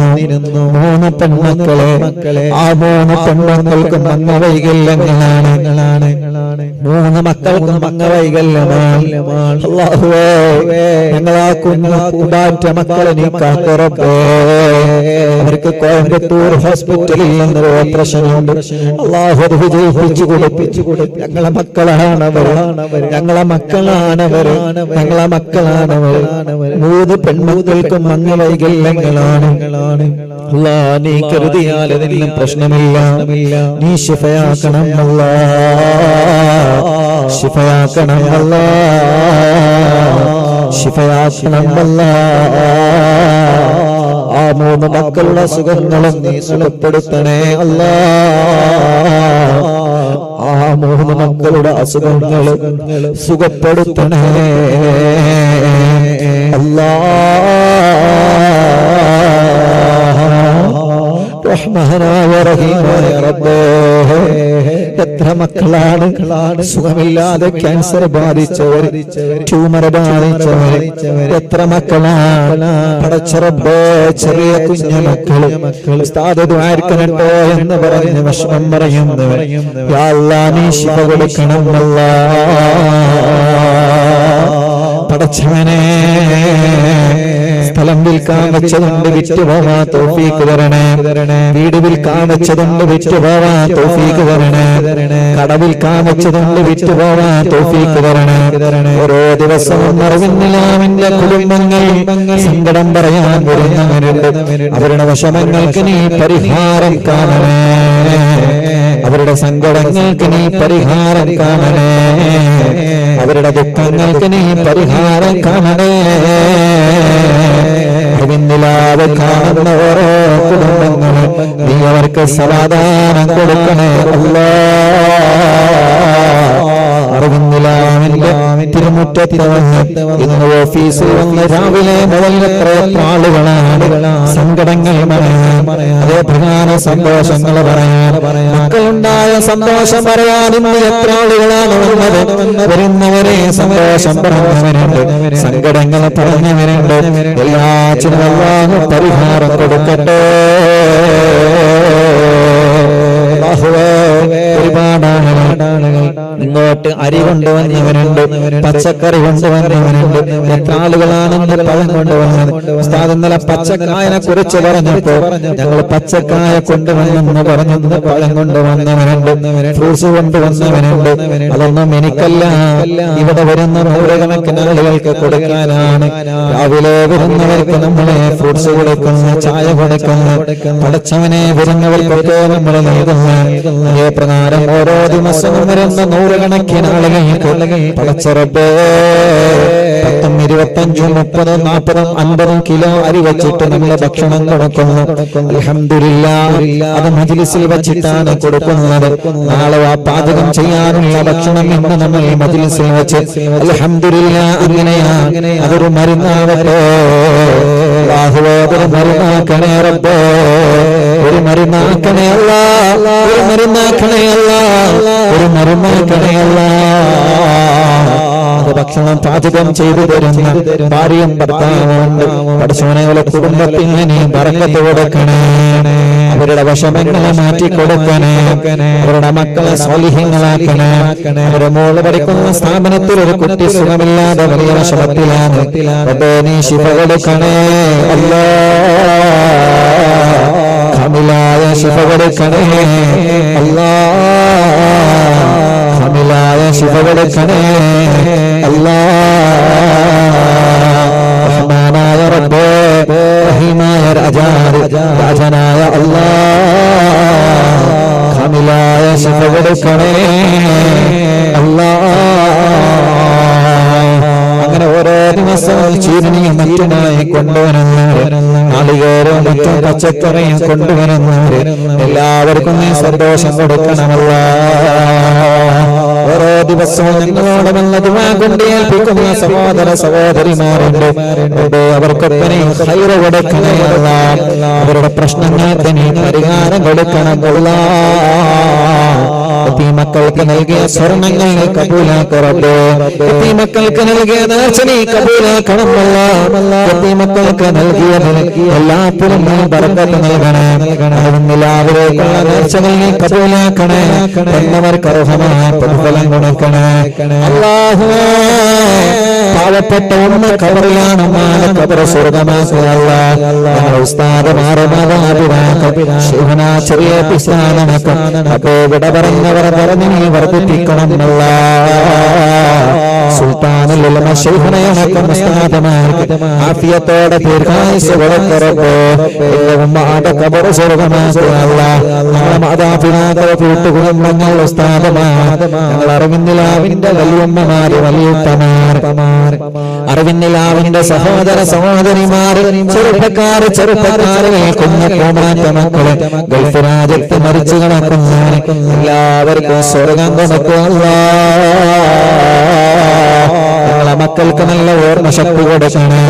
3 പെൺമക്കളെ. ആ 3 പെൺമക്കൾക്കും അംഗവൈകല്യങ്ങളാണ്. 3 മക്കൾക്കും അംഗവൈകല്യമാണ്. അല്ലാഹുവേ ഞങ്ങളാ കുഞ്ഞാറ്റ മക്കളെ നീ കാക്കറപ്പേ. അവർക്ക് കോയമ്പത്തൂർ ഹോസ്പിറ്റലിൽ നിന്നൊരു ഓപ്പറേഷനുണ്ട്. അല്ലാഹു അത് വിജയിപ്പിച്ചു കൊടുപ്പിച്ചു. ഞങ്ങളെ മക്കളാണവർ, ഞങ്ങളെ മക്കളാണവർ, ഞങ്ങളെ മക്കളാണവർ. 3 പെൺമക്കൾക്കും അംഗവൈകല്യങ്ങളാണ്. അല്ലാ നീ കരുതിയാൽ അതിലും പ്രശ്നമില്ല. നീ ശിഫയാക്കണം അല്ലാ, ശിഫയാക്കണം അല്ലാ, ശിഫയാക്കണം അല്ലാ. ആ 3 മക്കളുടെ സുഖങ്ങളും നീ സുഖപ്പെടുത്തണേ അല്ലാ. ആ 3 മക്കളുടെ അസുഖങ്ങൾ സുഖപ്പെടുത്തണേ അല്ലാ. റഹ്മാനായ റഹീമായ റബ്ബേ, എത്ര മക്കളാണ് സുഖമില്ലാതെ ക്യാൻസർ ബാധിച്ചവർ, ട്യൂമർ ബാധിച്ചവർ, എത്ര മക്കളാണ് പടച്ച റബ്ബേ. ചെറിയ കുഞ്ഞു മക്കള് ഉസ്താദ് ദുആർക്കണട്ടോ എന്ന് പറഞ്ഞ് വിഷമം പറയുന്നവർ, യാ അല്ലാഹ് നീ ശിഫ കൊടുക്കണം അല്ലാ. പടച്ചവനെ സ്ഥലം വിൽക്കാൻ വെച്ചതുണ്ട് വിറ്റ് പോവാൻ തൗഫീഖ് തരണേ. വീട് വിൽക്കാൻ വെച്ചതുണ്ട് വിറ്റ് പോവാൻ തൗഫീഖ് തരണേ. കട വിൽക്കാൻ വെച്ചതുണ്ട് വിറ്റ് പോവാൻ തൗഫീഖ് തരണേ. ഓരോ ദിവസവും അറിവിന്നിലാമിന്റെ കുടുംബങ്ങൾ സങ്കടം പറയാൻ വരുന്നവരുണ്ട്. അവരുടെ വിഷമങ്ങൾക്ക് നീ പരിഹാരം കാണണേ. അവരുടെ സങ്കടങ്ങൾക്ക് നീ പരിഹാരം കാണണേ. അവരുടെ ദുഃഖങ്ങൾക്ക് നീ പരിഹാരം കാണണേ. അറിവിന്നിലാതെ കാണുന്ന ഓരോ കുടുംബങ്ങളും നീ അവർക്ക് സമാധാനം കൊടുക്കണേ അല്ലാ. അറിവിന്നിലാമിന്റെ തിരുമുറ്റത്ത് വന്ന് ഇന്ന് ഓഫീസിൽ വന്ന് രാവിലെ മുതൽ എത്ര ആളുകളാണ് സങ്കടങ്ങൾ പറയാൻ, അതേ പ്രധാന സന്തോഷങ്ങൾ പറയാൻ, മക്കളുണ്ടായ സന്തോഷം പറയാൻ ഇന്ന് എത്ര ആളുകളാണ് വന്നത്. വരുന്നവരെ സന്തോഷം പറഞ്ഞവരുണ്ട്, സങ്കടങ്ങൾ പറഞ്ഞവരുണ്ട്. എല്ലാറ്റിനും അല്ലാഹു പരിഹാരം കൊടുക്കട്ടെ. ഒരുപാട് ആളുകൾ ഇങ്ങോട്ട് അരി കൊണ്ടുവന്നവരുണ്ട്, പച്ചക്കറി കൊണ്ടുവന്നവരുണ്ട്. എത്ര ആളുകളാണെന്ന് പഴം കൊണ്ടുവന്നത്. ഉസ്താദ് ഇന്നലെ പച്ചക്കായനെ കുറിച്ച് പറഞ്ഞപ്പോ ഞങ്ങൾ പച്ചക്കായ കൊണ്ടുവന്നെന്ന് പറഞ്ഞു. പഴം കൊണ്ടുവന്നവരുണ്ട്, ഫ്രൂട്ട്സ് കൊണ്ടുവന്നവരുണ്ട്. അതൊന്നും എനിക്കല്ല, ഇവിടെ വരുന്ന നൂറുകണക്കിന് ആളുകൾക്ക് കൊടുക്കാനാണ്. രാവിലെ വരുന്നവർക്ക് നമ്മളെ ഫ്രൂട്ട്സ് കൊടുക്കുന്നു, ചായ കൊടുക്കുന്നു. പടച്ചവനെ വരുന്നവർക്കൊക്കെ നമ്മൾ നൽകുന്നു. അതേ പ്രകാരം ഓരോ ദിവസവും വരുന്ന നൂറുകണക്കിന് ആളുകൾക്ക് പടച്ച റബ്ബേ 10 10, 25, 30, 40, 50 കിലോ അരി വെച്ചിട്ട് നമ്മൾ ഭക്ഷണം കൊടുക്കുന്നു. അൽഹംദുലില്ലാഹ്, അത് മജ്ലിസിൽ വെച്ചിട്ടാണ് കൊടുക്കുന്നത്. നാളെ ആ പാചകം ചെയ്യാനുള്ള ഭക്ഷണം ഇന്ന് നമ്മൾ മജ്ലിസിൽ വെച്ച് അൽഹംദുലില്ലാഹ് അങ്ങനെയാ. അതൊരു മരുന്നാവട്ടെ. അല്ലാഹുവേ, അതൊരു മരുന്നാക്കണേ റബ്ബേ, ഒരു മരുന്നാക്കണേ അല്ലാഹ്, ഒരു മരുന്നാക്കണേ അല്ലാഹ്, ഒരു മരുന്നാക്കണേ അല്ലാഹ്. ഭക്ഷണം പാചകം ചെയ്തു തരുന്ന ഭാര്യയും ഭർത്താവുണ്ട്. പടച്ചോനെ, കുടുംബത്തിന് നീ ബറക്കത്ത് കൊടുക്കണേ. അവരുടെ വിഷമങ്ങളെ മാറ്റി കൊടുക്കണേ. അവരുടെ മക്കളെ സ്വാലിഹീങ്ങളാക്കണേ. അവരുടെ മോള് പഠിക്കുന്ന സ്ഥാപനത്തിൽ ഒരു കുട്ടി സുഖമില്ലാതെ വലിയ വിഷമത്തിലാണ്. നീ ശിഫ കൊടുക്കണേ അല്ലാഹ്, കാമിലായ ശിഫ കൊടുക്കണേ അല്ലാഹ്, കാമിലായ ശിഫ കൊടുക്കണേ അല്ലാഹ്. റഹ്മാനായ റബ്ബേ, റഹീമായ രാജനായ അല്ലാഹ്, കാമിലായ ശിഫ കൊടുക്കണേ അല്ലാഹ്. അങ്ങനെ ഓരോ ദിവസവും ചീരണിയും മറ്റുമായി കൊണ്ടുവരുന്നവര്, നാളികേരവും മറ്റും പച്ചക്കറിയും കൊണ്ടുവരുന്നവര് എല്ലാവർക്കും നീ സന്തോഷം കൊടുക്കണമല്ലാ. ഓരോ ദിവസവും ഞങ്ങളോട് വന്ന ദുആ കൊണ്ട് ഏൽപ്പിക്കുന്ന സഹോദര സഹോദരിമാരുണ്ട്. അവർക്കൊക്കെ നീ ഖൈർ കൊടുക്കണേ അല്ലാഹ്. അവരുടെ പ്രശ്നങ്ങൾക്ക് നീ പരിഹാരം കൊടുക്കണം അല്ലാഹ്. മക്കൾക്ക് നൽകിയ സ്വർണ്ണങ്ങൾ കബൂലാക്കറബ്ബേ, മക്കൾക്ക് നൽകിയ നേർച്ച നീ കബൂലാക്കണം അല്ലാഹ്. മക്കൾക്ക് നൽകിയതിന് എല്ലാത്തിലും നീ ബർക്കത്ത് നൽകണേ. എല്ലാവരേക്കുള്ള നേർച്ചകൾ നീ കബൂലാക്കണേ. എന്നവർക്ക് അർഹമായ പ്രതിഫലം കൊടുക്കണേ അല്ലാഹുവേ. പാവപ്പെട്ട ഉമ്മ കബറിലാണ്, ഉമ്മാന്റെ കബർ സ്വർഗ്ഗമാക്കുക അല്ലാഹ്. ഉസ്താദുമാരുടെ ശിവന ചെറിയ പിസ്താനമൊക്കെ അപ്പോ വിട പറഞ്ഞവർ പറഞ്ഞ് നീ വർദ്ധിപ്പിക്കണം അല്ലാഹ്. സുൽത്താനുൽ ഉലമ ശൈഖുനയനക്കും ഉസ്താദുമാർക്ക് ആഫിയത്തോടെ ദീർഘായുസ്സ് കൊടുക്കറബ്ബേ. ഉമ്മാന്റെ കബർ സ്വർഗ്ഗമാക്കുക അല്ലാഹ്. നമ്മുടെ മാതാപിതാക്കളെ കൂട്ടുകുടുംബങ്ങൾ ഉസ്താദുമാർ, ഞങ്ങൾ അറിവിന്നിലാവിന്റെ വലിയമ്മമാര് വലിയുത്തമാർ, അറിവിന്നിലാവിന്റെ സഹോദര സഹോദരിമാര്, ചെറുപ്പക്കാര് ചെറുപ്പക്കാരെ കുഞ്ഞപ്പൂമാറ്റ മക്കള്, ഗൾഫ് രാജ്യത്ത് മരിച്ചു കിടക്കുന്നവര് എല്ലാവർക്കും സ്വർഗം കൊടുക്കുക അല്ലാഹ്. മക്കൾക്ക് നല്ല ഓർമ്മശക്തി കൊടുക്കണേ,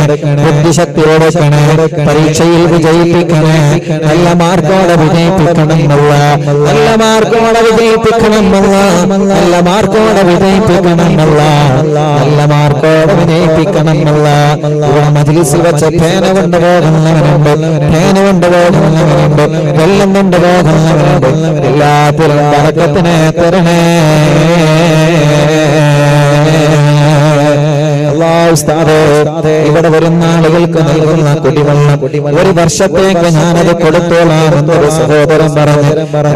ബുദ്ധിശക്തി കൊടുക്കണേ, പരീക്ഷയിൽ വിജയിപ്പിക്കണേ, നല്ല മാർക്കോടെ വിജയിപ്പിക്കണം അല്ലാഹ്. നല്ല മാർക്കോടെ വിജയിപ്പിക്കണം അല്ലാഹ്. നല്ല മാർക്കോടെ വിജയിപ്പിക്കണം അല്ലാഹ്. നല്ല മാർക്കോടെ വിജയിപ്പിക്കണം അല്ലാഹ്. ഇവിടെ മജ്ലിസിൽ വെച്ച് പേന കൊണ്ട് പോകുന്നവരുണ്ട്, പേന കൊണ്ട് പോകുന്നവരുണ്ട്, വെള്ളം കൊണ്ട് പോകുന്നവരുണ്ട്. എല്ലാത്തിലും ബർക്കത്തിനെ തരണേ ഇവിടെ വരുന്ന ആളുകൾക്ക് നൽകുന്ന കുടിവെള്ളം ഒരു വർഷത്തേക്ക് ഞാനത് കൊടുത്തോളാം എന്നൊരു സഹോദരൻ പറഞ്ഞു.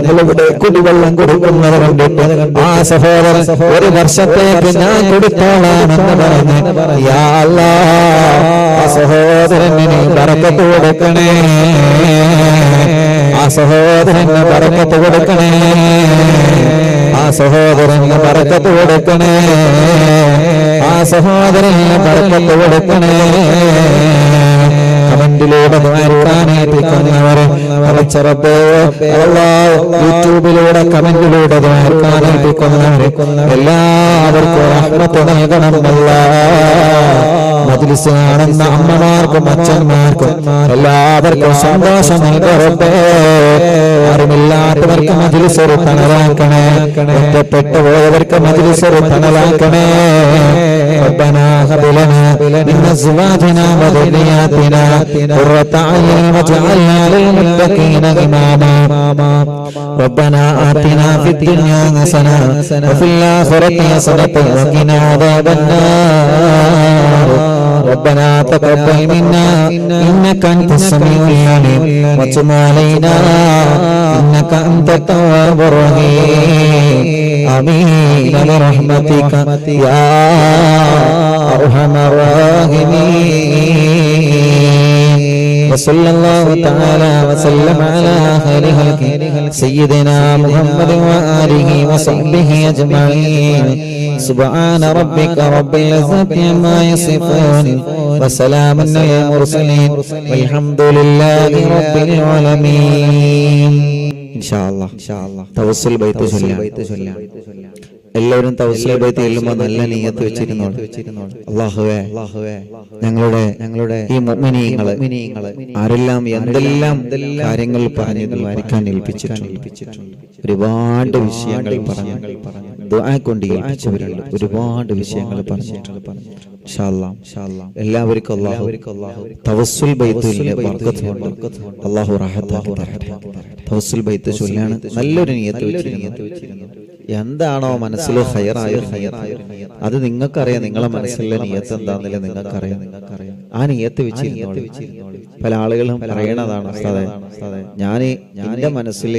ഞങ്ങളിവിടെ കുടിവെള്ളം കൊടുക്കുന്നത് കണ്ടിട്ട് ആ സഹോദരൻ ഒരു വർഷത്തേക്ക് ഞാൻ കൊടുത്തോളാം എന്ന് പറഞ്ഞു. യാ അല്ലാഹ്, ആ സഹോദരന് ബർക്കത്ത് കൊടുക്കണേ, ആ സഹോദരന് ബർക്കത്ത് കൊടുക്കണേ, ആ സഹോദരന് ബർക്കത്ത് കൊടുക്കണേ, ആ സഹോദരന് ബർക്കത്ത് കൊടുക്കണേ. കമന്റിലൂടെ ദ്വാരക്കാനേൽപ്പിക്കുന്നവരെ യൂട്യൂബിലൂടെ കമന്റിലൂടെ ദ്വാരക്കാനേൽപ്പിക്കുന്നവരെ എല്ലാവർക്കും റഹ്മത്ത് നൽകണം അല്ലാഹ്. മജ്ലിസ് കാണുന്ന അമ്മമാർക്കും അച്ഛന്മാർക്കും എല്ലാവർക്കും സന്തോഷം നൽകട്ടെ. ആരുമില്ലാത്തവർക്ക് മജ്ലിസ് ഒരു തണലാക്കണേ, ഒറ്റപ്പെട്ടു പോയവർക്ക് മജ്ലിസ് ഒരു തണലാക്കണേ. ربنا هب لنا من ازواجنا وذرياتنا قرة اعين واجعلنا للمتقين اماما. ربنا آتنا في الدنيا حسنة وفي الآخرة حسنة وقنا عذاب النار. ربنا تقبل منا إنك أنت السميع العليم وتب علينا إنك أنت التواب الرحيم. آمين برحمتك يا أرحم الراحمين. വസല്ലല്ലാഹു തആല വസല്ലമ അലാ ഖൈരി ഖൽഖി സയ്യിദിനാ മുഹമ്മദ് വആലിഹി വസഹ്ബിഹി അജ്മഈൻ സുബ്ഹാന റബ്ബിക റബ്ബിൽ ഇസ്സതി അമ്മാ യസിഫൂൻ വസലാമുൻ അലൽ മുർസലീൻ വൽഹംദുലില്ലാഹി റബ്ബിൽ ആലമീൻ. ഇൻഷാ അല്ലാഹ് തവസ്സുൽ ബൈത്ത് ചൊല്ലാം. എല്ലാവരും തവസ്സുൽ ബൈത്ത് ചെല്ലുമ്പോൾ നല്ല നിയ്യത്ത് വെച്ചിരുന്നോളൂ. അല്ലാഹുവേ ഞങ്ങളുടെ ഈ മുഅ്മിനീങ്ങളെ ആരെല്ലാം എന്തെല്ലാം കാര്യങ്ങൾ പറഞ്ഞു ദ്വാരക്കാൻ ഏൽപ്പിച്ചിട്ടുണ്ട്, ഒരുപാട് വിഷയങ്ങൾ പറഞ്ഞു ദുആ കൊണ്ട് ഏൽപ്പിച്ചവരുണ്ട്, ഒരുപാട് വിഷയങ്ങൾ പറഞ്ഞിട്ടുണ്ട്. ഇൻഷാ അല്ലാഹ് എല്ലാവർക്കും അല്ലാഹു തവസ്സുൽ ബൈത്തിന്റെ ബർക്കത്ത് കൊണ്ട് അല്ലാഹു റഹ്മത്താക്കി തരട്ടെ. തവസ്സുൽ ബൈത്ത് ചൊല്ലാണ് നല്ലൊരു നിയ്യത്ത് വെച്ചിരുന്നു. എന്താണോ മനസ്സിൽ ഖൈറായ അത് നിങ്ങൾക്കറിയാം. നിങ്ങളെ മനസ്സിലെ നിയ്യത്ത് എന്താണെന്നില്ല നിങ്ങൾക്കറിയാം. ആ നിയ്യത്ത് വെച്ചിരുന്നോളൂ. പല ആളുകളും പറയണതാണ്, ഞാൻ എന്റെ മനസ്സിൽ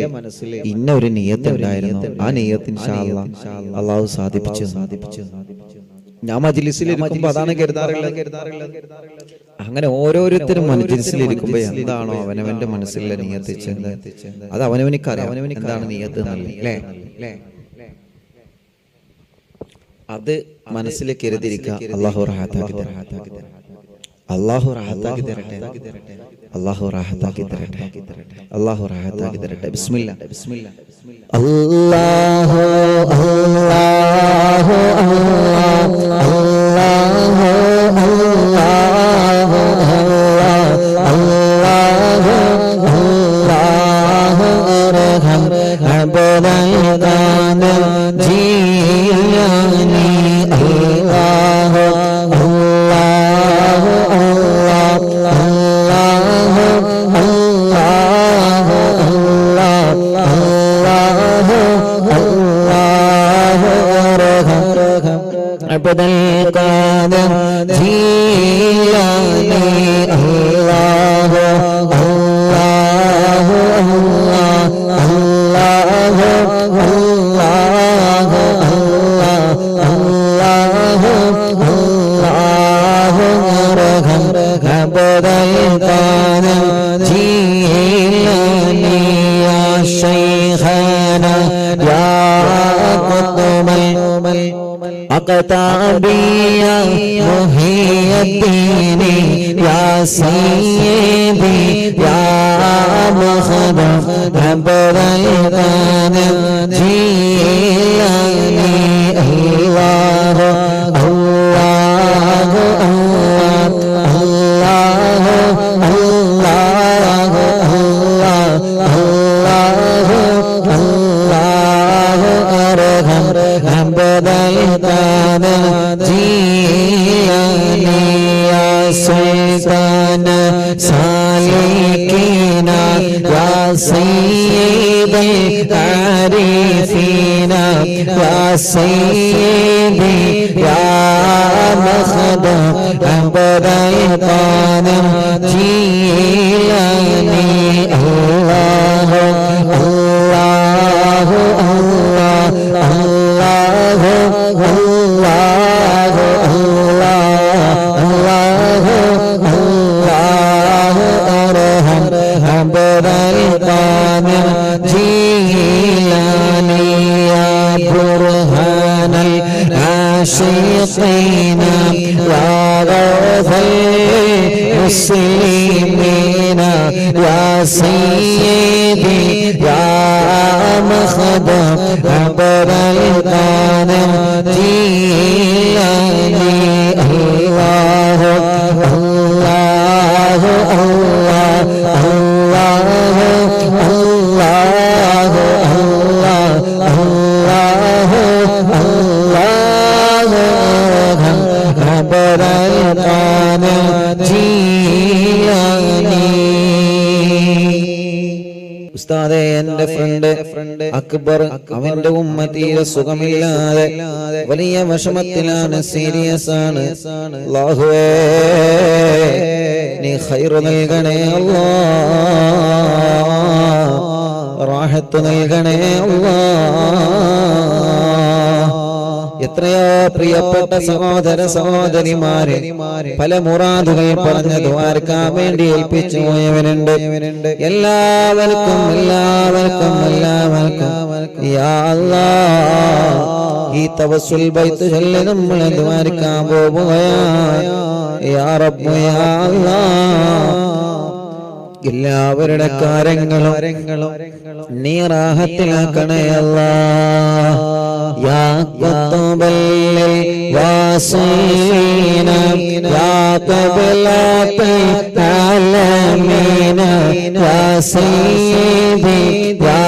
ഇന്ന ഒരു നിയ്യത്ത് ഉണ്ടായിരുന്നു, ആ നിയ്യത്ത് ഇൻഷാ അല്ലാഹ് അല്ലാഹു സാധിപ്പിച്ചു. ഞാൻ മജ്ലിസിൽ ഇരിക്കുമ്പോൾ അതാണ് കരുതാറുള്ളത്. അങ്ങനെ ഓരോരുത്തരും മജ്ലിസിൽ ഇരിക്കുമ്പോ എന്താണോ അവനവന്റെ മനസ്സിലെ നിയ്യത്ത് വെച്ചത് അത് അവനവനിക്കറിയാം. എന്താണ് നിയ്യത്ത് അല്ലേ? അത് മനസ്സിൽ കരുതിയിരിക്കുക. അല്ലാഹു റഹ്മത്താക്കി തരട്ടെ. അല്ലാഹു റഹ്മത്താക്കി തരട്ടെ. അല്ലാഹു റഹ്മത്താക്കി തരട്ടെ. അല്ലാഹു റഹ്മത്താക്കി തരട്ടെ. ബിസ്മില്ലാ അല്ലാഹു അല്ലാഹു അല്ലാഹു أقطابيا محي الدين يا سيدي يا مخدم عبر الغنم جيلاني الله الله الله الله الله الله الله أرحم عبر الغنم جيلاني يا سلطان سالكينا يا سيد العارفين يا سيدي يا مخدم عبد الغنم جيلاني الله الله الله الله الله الله الله أرحم عبد الغنم جيلاني يا برهان العاشقين يا غوث المسلمين يا سيدي يا مخدم عبد الغنم جيلاني الله الله الله الله الله الله الله عبد الغنم جيلاني. ഉസ്താദേ, എന്റെ ഫ്രണ്ട് അക്ബർ അവന്റെ ഉമ്മതീരെ സുഖമില്ലാതെ വലിയ വിഷമത്തിലാണ്, സീരിയസ് ആണ്. അല്ലാഹുവേ നീ ഖൈർ നൽകണേ അല്ലാഹ്, റാഹത്ത് നൽകണേ അല്ലാഹ്. എത്രയോ പ്രിയപ്പെട്ട സഹോദര സഹോദരിമാരെ പല മുറാദുകൾ പറഞ്ഞ് ദുആർക്കാൻ വേണ്ടി ഏൽപ്പിച്ചു പോയവനുണ്ട്. എല്ലാവർക്കും യാ അല്ലാഹ് ഈ തവസ്സുൽ ബൈത്ത് ചൊല്ലി നമ്മൾ ദുആർക്കാൻ പോവുകയാണ്. യാ റബ്ബ് യാ അല്ലാഹ് എല്ലാവരുടെ കാര്യങ്ങളും നീ റാഹത്തിലാക്കണേ അല്ലാഹ്. യാ ഖുത്ബൽ വാസീന യാ ഖിബ്ലത്തുൽ ആലമീന യാ സയ്യിദി യാ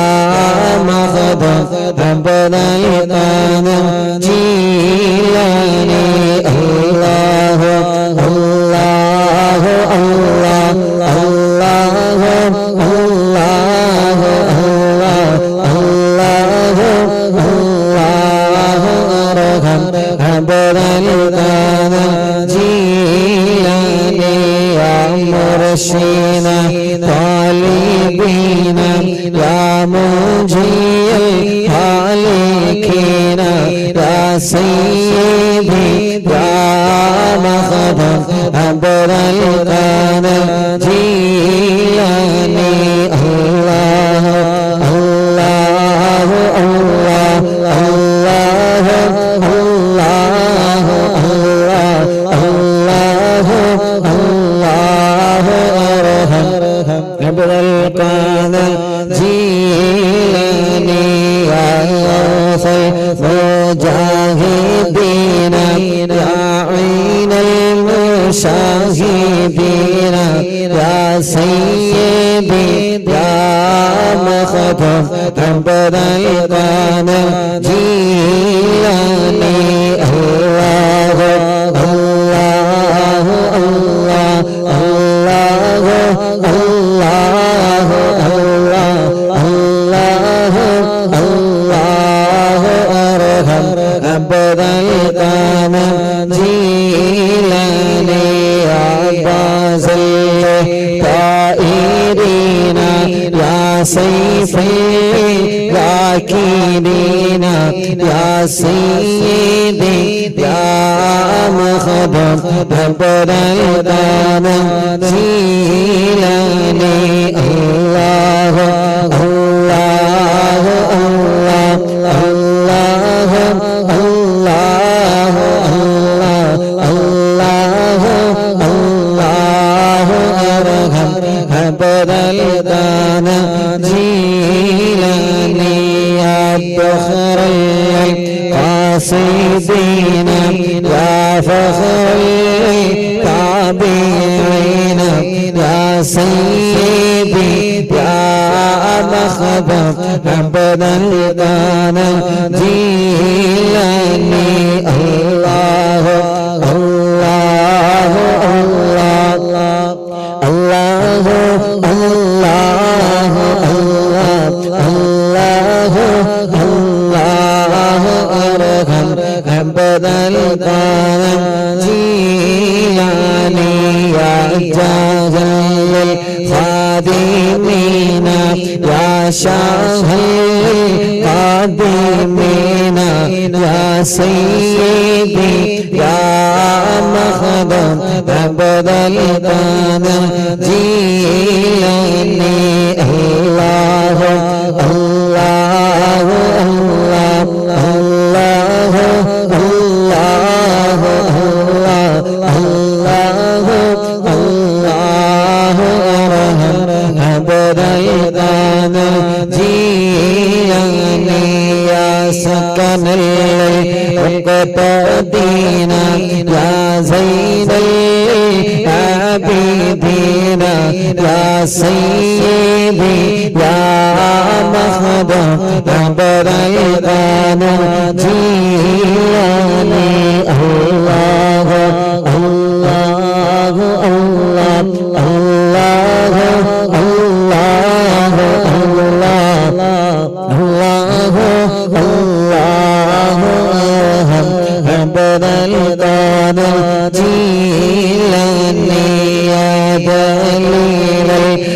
മഖദം അബ്ദൽ ഖാദിർ ജീലാനി അല്ലാഹു അല്ലാഹു അല്ലാഹു مرشينا طالبين يا منجي الهالكين يا سيدي يا مخدم عبر القادر جيلاني الله الله الله الله الله الله الله عبر القادر جيلاني يا غوث المجاهدين يا عين المشاهدين يا سيدي يا مخدم عبر القادر جيلاني الله الله الله الله الله الله الله أرحم عبد القادر جيلاني عباس الطائرين يا سيف الراكدين يا سيدي يا مخدم عبد القادر جيلاني الله الله الله الله الله الله الله أرحم عبد القادر جيلاني يا فخر القاصدين يا فخر التابعين يا سيدي يا مخدم عبد القادر جيلاني الله الله الله الله الله الله الله أرحم عبد القادر جيلاني يا جاهل الخادمين يا شاه القادمين يا سيدي يا مخدم عبد القادر جيلاني الله الله الله الله الله الله الله أرحم عبد القادر جيلاني يا سكن المقتدين يا زين العابدين يا سيدي يا مخدم عبد القادر جيلاني الله الله الله الله الله الله الله أرحم عبد القادر جيلاني يا دليل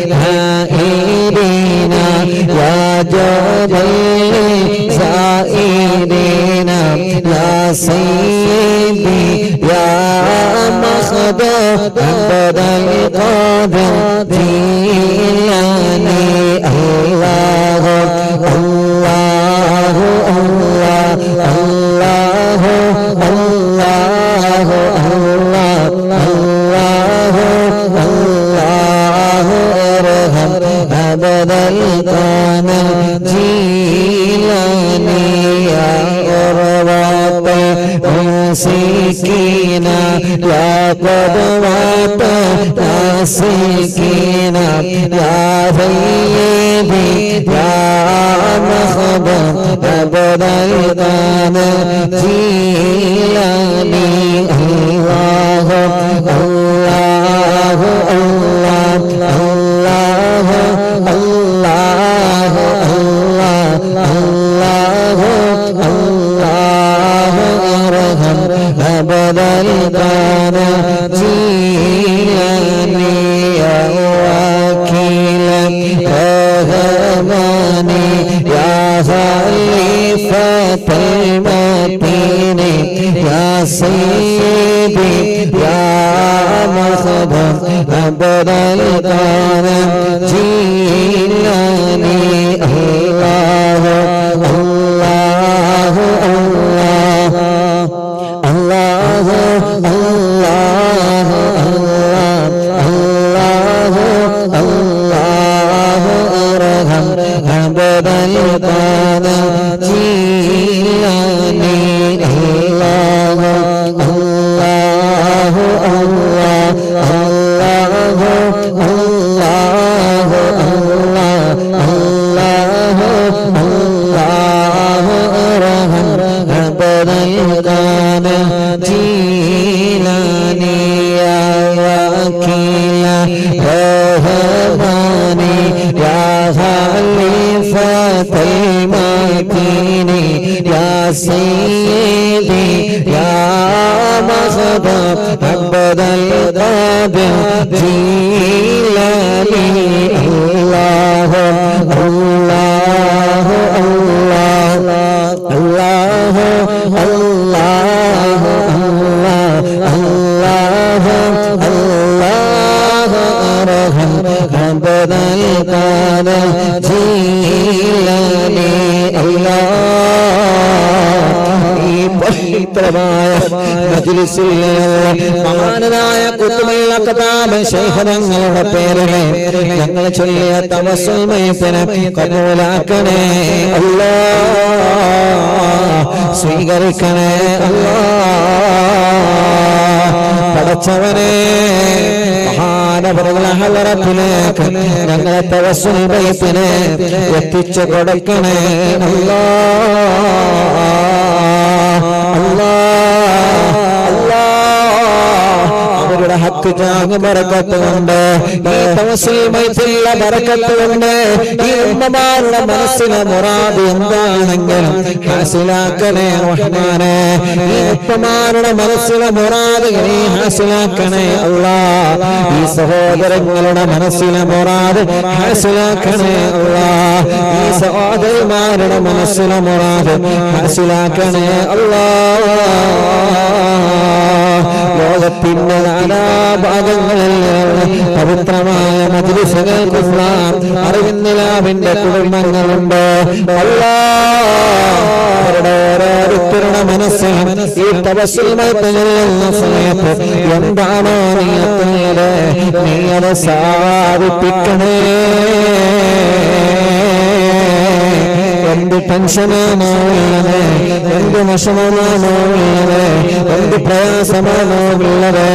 الهائرين يا جبل الزائرين يا سيدي يا مخدوم عبد القادر جيلاني الله الله الله الله الله الله الله الله ارحم عبد القادر جيلاني يا قربات مسكينا يا قدوات مسكينا يا سيدي يا مخدوم عبد القادر جيلاني الله الله الله الله الله الله الله ارحم عبد القادر جيلاني يا وكيل رحماني يا خليفة المتين يا سيدي يا مخدوم عبد القادر جيلاني الله الله الله الله الله الله الله ارحم عبد القادر جيلاني الله الله الله الله الله الله الله ارحم عبد القادر جيلاني يا وكيل رحماني يا خليفة المتين يا سيدي يا مخدوم عبد القادر جيلاني الله الله الله الله الله الله الله ارحم عبد القادر جيلاني الله പവിത്രമായ മജ്‌ലിസിൽ മഹാനായ ഖുത്ബുൽ അഖ്താബ് ശൈഖ് തങ്ങളുടെ പേരിലെ ഞങ്ങൾ ചൊല്ലിയ തവസ്സുൽ മയ്യിത്തിനെ ഖബൂലാക്കണേ അല്ലാഹ് സ്വീകരിക്കണേ അല്ലാഹ് പടച്ചവനെ മഹാനവറുകളെ ഹളറത്തിലേക്ക് ഞങ്ങളെ തവസ്സുൽ മയ്യിത്തിനെ എത്തിച്ചു കൊടുക്കണേ അല്ലാഹ് അവരുടെ ഹക്ക് ജാഗ് ബറക്കത്ത് കൊണ്ട് ഈ തവസ്സുൽ മയ്യിത്തിലെ ബറക്കത്ത് കൊണ്ട് ഈ ഉമ്മമാരുടെ മനസ്സിലെ മുറാദ് എന്താണെങ്കിലും ഹാസിലാക്കണേ റഹ്മാനേ ഈ ഉമ്മമാരുടെ മനസ്സിലെ മുറാദ് നീ ഹാസിലാക്കണേ അല്ലാഹ് ഈ സഹോദരങ്ങളുടെ മനസ്സിലെ മുറാദ് ഹാസിലാക്കണേ അല്ലാഹ് ഈ സഹോദരിമാരുടെ മനസ്സിലെ മുറാദ് ഹാസിലാക്കണേ അല്ലാഹ് ലോകത്തിന്റെ നാനാഭാഗങ്ങളിൽ പവിത്രമായ മജ്‌ലിസുകൾക്കുള്ള അറിവിന്നിലാവിന്റെ കുടുംബങ്ങളുണ്ട് അവരുടെ ഓരോരുത്തരുടെ മനസ്സിൽ ഈ തവസ്സുൽ മയ്യിത്ത് ചൊല്ലുന്ന സമയത്ത് എന്താണോ നീയത്തുള്ളത് നീ അത് സാധിപ്പിക്കണേ എന്ത് ടെൻഷനാണോ ഉള്ളത് എന്ത് വിഷമമാണോ ഉള്ളത് എന്ത് പ്രയാസമാണോ ഉള്ളത്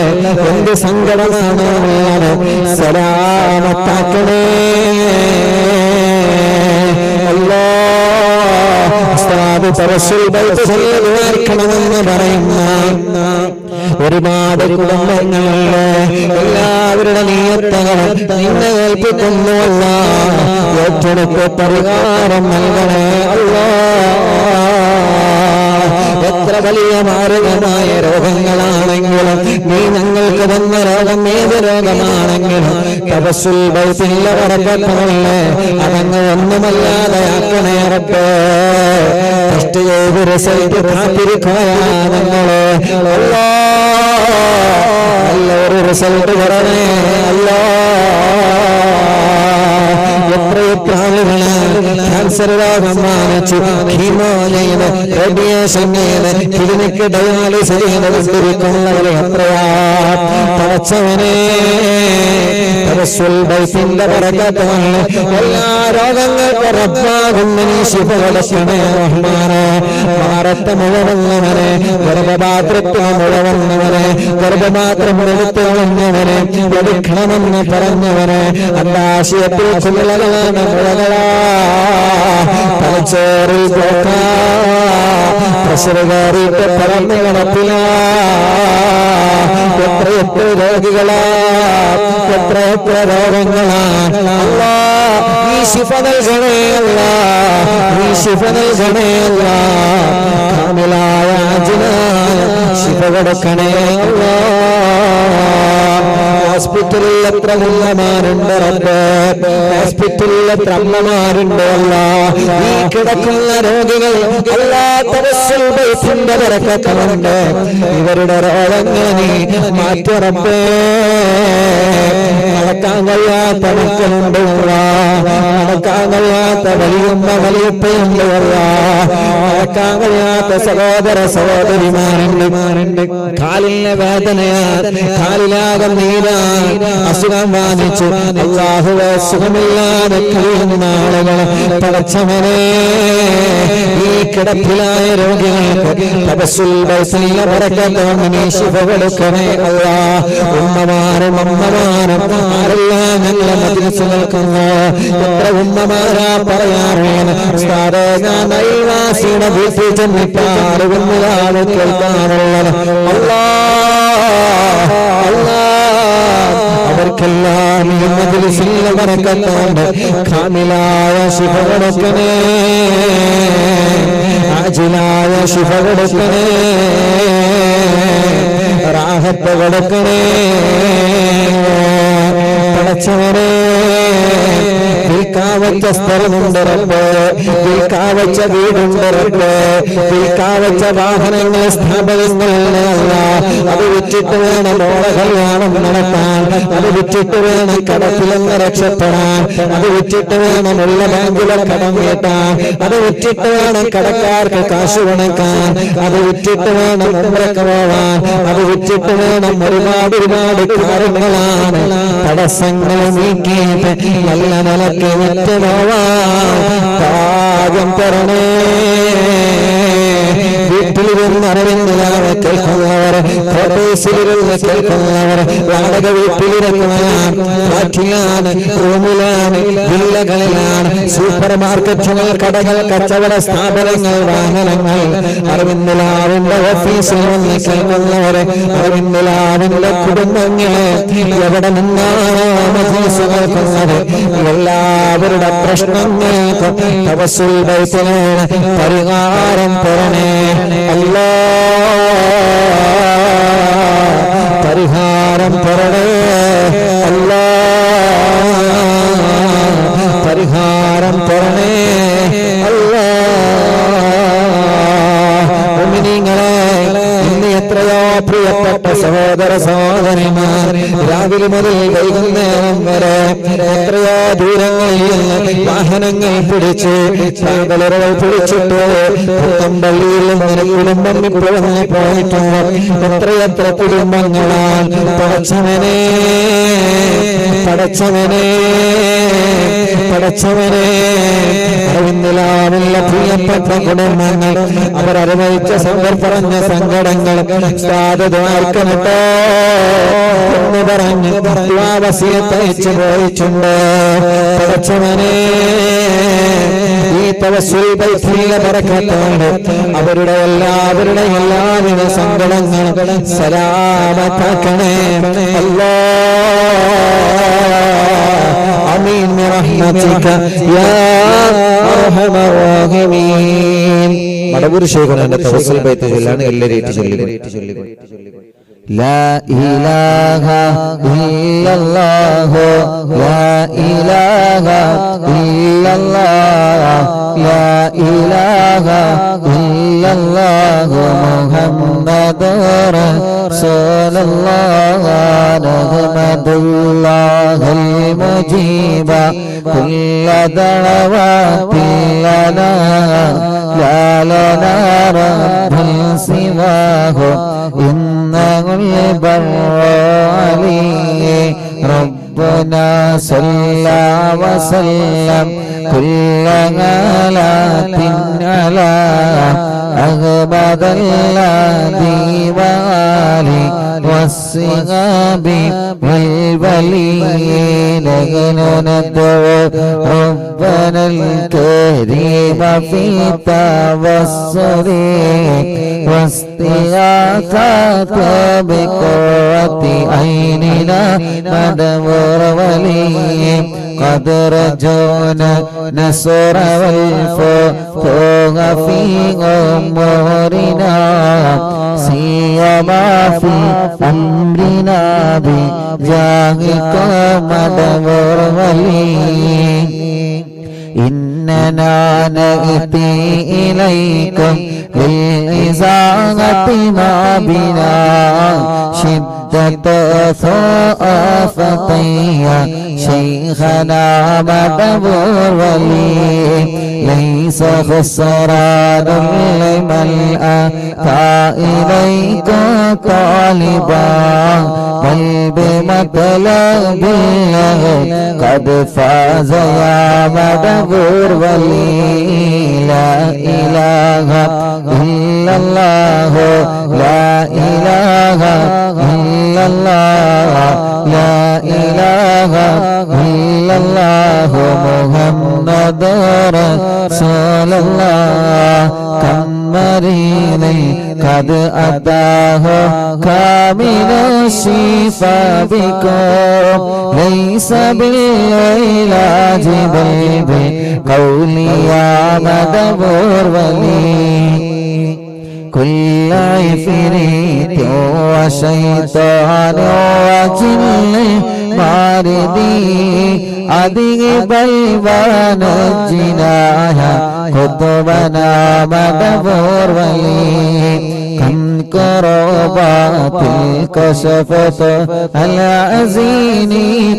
എന്ത് സങ്കടമാണോ ഉള്ളത് സലാമത്താക്കണേ അല്ലാഹ് തവസ്സുൽ മയ്യിത്ത് ചൊല്ലുവാർക്കണമെന്ന് പറയുന്ന ഒരുപാട് കുടുംബങ്ങളുണ്ട് എല്ലാവരുടെ നിയത്തങ്ങളും നിന്നെ ഏൽപ്പിക്കുന്നു അല്ലാഹ് ഏറ്റെടുത്ത് പരിഹാരം നൽകണേ അല്ലാഹ് എത്ര വലിയ മാരകമായ രോഗങ്ങളാണെങ്കിലും നീ ഞങ്ങൾക്ക് തന്ന രോഗം ഏത് രോഗമാണെങ്കിലും തവസ്സുൽ ബൈത്തിന്റെ ബറക്കത്തല്ലേ അതങ്ങ് ഒന്നുമല്ലാതെയാക്കണേ റബ്ബേ. ടെസ്റ്റ് ചെയ്ത് റിസൾട്ട് കാത്തിരിക്കുകയാ ഞങ്ങള്. നല്ലൊരു റിസൾട്ട് വരണേ അല്ലാ. എത്രയൊക്കെ ആളുകള് ക്യാൻസർ രോഗം ബാധിച്ചു കീമോ ചെയ്ത് റേഡിയേഷൻ ചെയ്ത് ക്ലിനിക്ക് ഡയാലിസിസ് ചെയ്ത് കൊണ്ടിരിക്കുന്നവരെ എത്രയാ. പടച്ചവനെ തവസ്സുൽ ബൈത്തിന്റെ ബറക്കത്താണ് എല്ലാ രോഗങ്ങൾക്കും റബ്ബാകുന്ന നീ ശിഫ കൊടുക്കണേ റഹ്മാനേ. ഭാരത്തെ മുഴവന്നവനെ, ഗർഭപാത്രത്തെ മുഴവന്നവനെ, ഗർഭപാത്രം എടുത്തു കളഞ്ഞവനെ, എടുക്കണമെന്ന് പറഞ്ഞവനെ, അന്താശയത്തിൽ ചുമലകളാണ് മുഴകളാ, തലച്ചോറിൽ പോക്കാ, പ്രഷർ കയറിയിട്ട് പറന്നു കിടപ്പിലാ. എത്രയെത്ര രോഗികളാ, എത്രയെത്ര രോഗങ്ങളാ. അല്ലാ നീ ശിഫ നൽകണേ അല്ലാ, നീ ശിഫ നൽകണേ അല്ലാ. കാമിലായ അജ്നായ ശിഫ കൊടുക്കണേ അല്ലാ. ഹോസ്പിറ്റലിൽ എത്ര ഉമ്മമാരുണ്ട് റബ്ബേ, ഹോസ്പിറ്റലിൽ എത്ര അമ്മമാരുണ്ട് അല്ലാ. ഈ കിടക്കുന്ന രോഗികൾ അല്ലാ തവസ്സുൽ ബൈത്തിന്റെ ബറക്കത്തുണ്ട്. ഇവരുടെ രോഗങ്ങൾ നീ മാറ്റി റബ്ബേ. നടക്കാൻ കഴിയാത്ത മക്കളുണ്ട് അല്ലാ, നടക്കാൻ കഴിയാത്ത വലിയുമ്മ വലിയപ്പയുണ്ട് അല്ലാ, നടക്കാൻ കഴിയാത്ത സഹോദര സഹോദരിമാരുണ്ട്. കാലിന് വേദനയാ, കാലിലാകം നീരാ, അസുഖം ബാധിച്ചു അല്ലാഹുവേ സുഖമില്ലാതെ കഴിയുന്ന ആളുകൾ പടച്ചവനെ ഈ കിടപ്പിലായ രോഗികൾക്ക് തവസ്സുൽ ബൈത്തിന്റെ ബറക്കത്തോടെ നീ ശിഫ കൊടുക്കണേ അല്ലാ. ഉമ്മമാരും അമ്മമാരും ആരെല്ലാം ഞങ്ങളെ മജ്‌ലിസ് കേൾക്കുന്നു. എത്ര ഉമ്മമാരാ പറയാറുള്ളത്, ഉസ്താദേ ഞാൻ അയൽവാസിയുടെ വീട്ടിൽ ചെന്നിട്ട് അറിവുന്നതാണ് കേൾക്കാറുള്ളത്. അല്ലാ അല്ലാ അവർക്കെല്ലാം ഈ മജ്‌ലിസിന്റെ ബറക്കത്തോടെ കാമിലായ ശിഫ കൊടുക്കണേ, ആജിലായ ശിഫ കൊടുക്കണേ, റാഹത്ത് കൊടുക്കണേ പടച്ചവനെ. വിൽക്കാവച്ച സ്ഥലമുണ്ട് റബ്ബേ, വിൽക്കാവച്ച വീടുണ്ട് റബ്ബേ, വിൽക്കാവച്ച വാഹനങ്ങൾ സ്ഥാപനങ്ങളുണ്ട് അല്ലാ. അത് വിറ്റിട്ട് വേണം ഓളെ കല്യാണം നടത്താൻ, അത് വിറ്റിട്ട് വേണം കടത്തിലൊന്ന് രക്ഷപ്പെടാൻ, അത് വിറ്റിട്ട് വേണം ഉള്ള ബാങ്കിലെ കടം വീട്ടാൻ, അത് വിറ്റിട്ട് വേണം കടക്കാർക്ക് കാശ് കൊടുക്കാൻ, അത് വിറ്റിട്ട് വേണം ഉംറയ്ക്ക് പോവാൻ, അത് വിറ്റിട്ട് വേണം ഒരുപാട് കാര്യങ്ങളാണ്. തടസ്സങ്ങൾ നീക്കിയിട്ട് നല്ല നിലയ്ക്ക് വിറ്റ് പോവാൻ ഭാഗ്യം തരണേ. വീട്ടിലിരുന്ന് അറിവില്ലാതെ കേൾക്കുന്നവർ, കോട്ടേഴ്സിലിരുന്ന് കേൾക്കുന്നവർ, വാടക വീട്ടിലിരിക്കുകയാണ്, ഫ്ലാറ്റിലാണ്, റൂമിലാണ്, വില്ലകളിലാണ്, സൂപ്പർ മാർക്കറ്റുകൾ, കടകൾ, കച്ചവട സ്ഥാപനങ്ങൾ, വാഹനങ്ങൾ, അറിവിന്ദലാവിന്റെ ഓഫീസിൽ വന്ന് കേൾക്കുന്നവരെ, അറിവിന്ദലാവിന്റെ കുടുംബങ്ങളെ എവിടെ നിന്നാണോ മജ്‌ലിസ് കേൾക്കുന്നത് എല്ലാവരുടെ പ്രശ്നങ്ങൾക്ക് തവസ്സുൽ ബൈത്തിലാണ് പരിഹാരം തരണേ അല്ലാ. പരിഹാരം തരണേ അല്ലാ, പരിഹാരം തരണേ അല്ലാ. മുഅ്മിനീങ്ങളെ, ഇന്ന് എത്രയോ പ്രിയപ്പെട്ട സഹോദര സഹോദരിമാർ രാവിലെ മുതൽ വൈകുന്നേരം വരെ എത്രയോ ദൂരങ്ങളിൽ നിന്ന് വാഹനങ്ങൾ പിടിച്ച് ചാകലറുകൾ പിടിച്ചിട്ട് പള്ളിയിൽ നിന്ന് കുടുംബം ഇപ്പോഴൊന്ന് പോയിട്ടുണ്ട്. എത്രയെത്ര കുടുംബങ്ങളാണ്. പടച്ചവനെ പടച്ചവനെ പടച്ചവനെ അറിവിന്ദിലാവില്ല പ്രിയപ്പെട്ട കുടുംബങ്ങൾ അവരനുഭവിച്ച പറഞ്ഞ സങ്കടങ്ങൾ ദ്വാർക്കനട്ടോ എന്ന് പറഞ്ഞ് വസിയത്തയച്ചു പോയിട്ടുണ്ട്. പടച്ചവനെ ഈ തവസ്സുൽ ബൈത്തിന്റെ ബറക്കത്തോടെ അവരുടെ എല്ലാവിധ സങ്കടങ്ങളും സലാമത്താക്കണേ അല്ലാ. ആമീൻ ബിറഹ്മതിക യാ അർഹമർ റഹീമീൻ. മടവൂർ ശൈഖുനാന്റെ തവസ്സുൽ ബൈത്ത് ചൊല്ലാണ് എല്ലാവരും ചൊല്ലുക. لا إله إلا الله لا إله إلا الله لا إله إلا الله محمد رسول الله نحمد الله المجيب كل دعوات لنا لا لنا رب سواه إنه البر عليه ربنا صلى وسلم كل غلات على أغبد الذي وآله والصحاب والولين ندعو ربنا الكريم في التوسل واستغاثة بقرة عيننا مدبر ولي قد رجونا نصر والفتوح في أمورنا سيما في أمرنا بجاهك مدبر ولي إننا نأتي إليكم للإزاغة ما بنا شدة ثقافتي شيخنا مدبر ولي ليس خسران لمن أتى إليك طالبا بل بمطلب له قد فاز يا مدبر ولي لا إله إلا الله لا إله إلا الله لا إله إلا الله محمد رسول الله كم مريض قد أتاه كامل الشفاء بكم ليس بالعلاج بل بقول يا مدبر ولي كل عفريت وشيطان وجن ماردي أذهب ونجناها قطبنا مدبر ولي كم كربات الكشفت العزين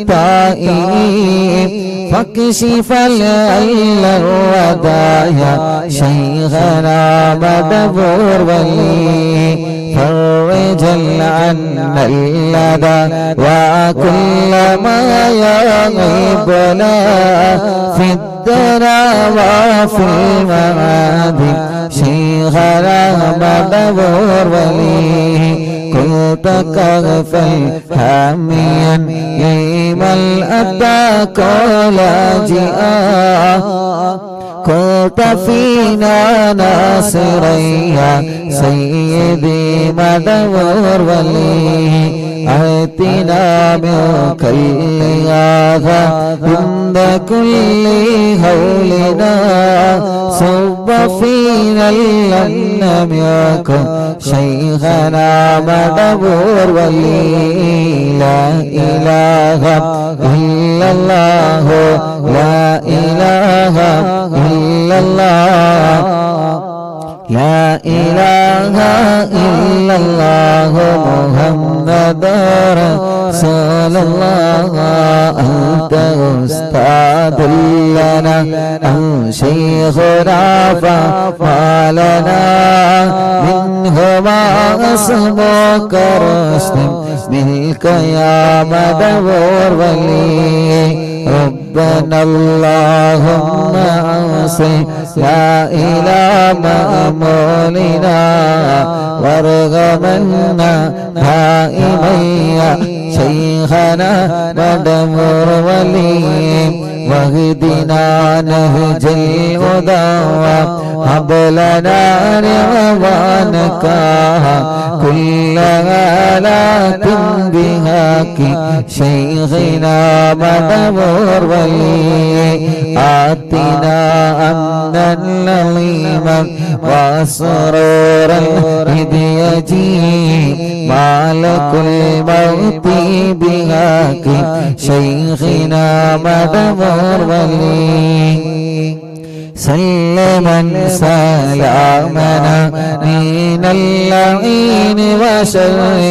طائب فاكشف العل الودايا شيخنا مدبر ولي فرج عنا اللدى وكل ما يغيبنا في الدرى وفي المعاد شيخنا مدبر ولي كنت كغفا حاميا يمن أتى كولاجئا كنت فينا ناصريا سيدي مدبر ولي آتنا منك الإغاثة عند كل هولنا صب فينا لم يكن شيخنا مدبر ولي لا إله إلا الله لا إله إلا الله لا إله إلا الله محمد رسول الله أنت أستاذ لنا أو شيخنا فما لنا منهما اسمك رسل منك يا مدبر ولي ربنا اللهم أوصي لا إله مأمولنا وارغمنا دائميا شيخنا مدبر ولي واهدنا نهج الهدى هب لنا رضوانك كل آلات بهاك شيخنا مدبر ولي آتنا أمنا لظيما وسرورا إذ يجيء ما ملك الموت بهاك شيخنا مدبر ولي سلما سلامنا من اللعين وشره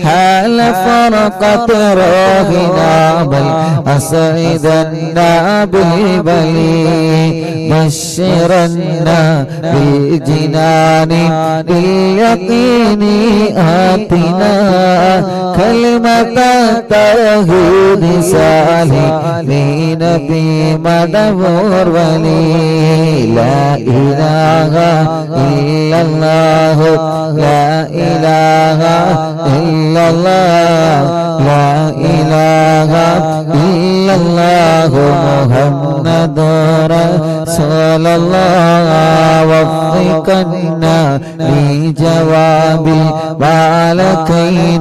حال فرقت روحنا بل أسعدنا بالبلي بشرنا بالجنان باليقين آتنا كلمة التوحيد سالمين بمدبر لا إله إلا الله لا إله إلا الله لا إله إلا الله محمد رسول الله وفقنا لجواب الملكين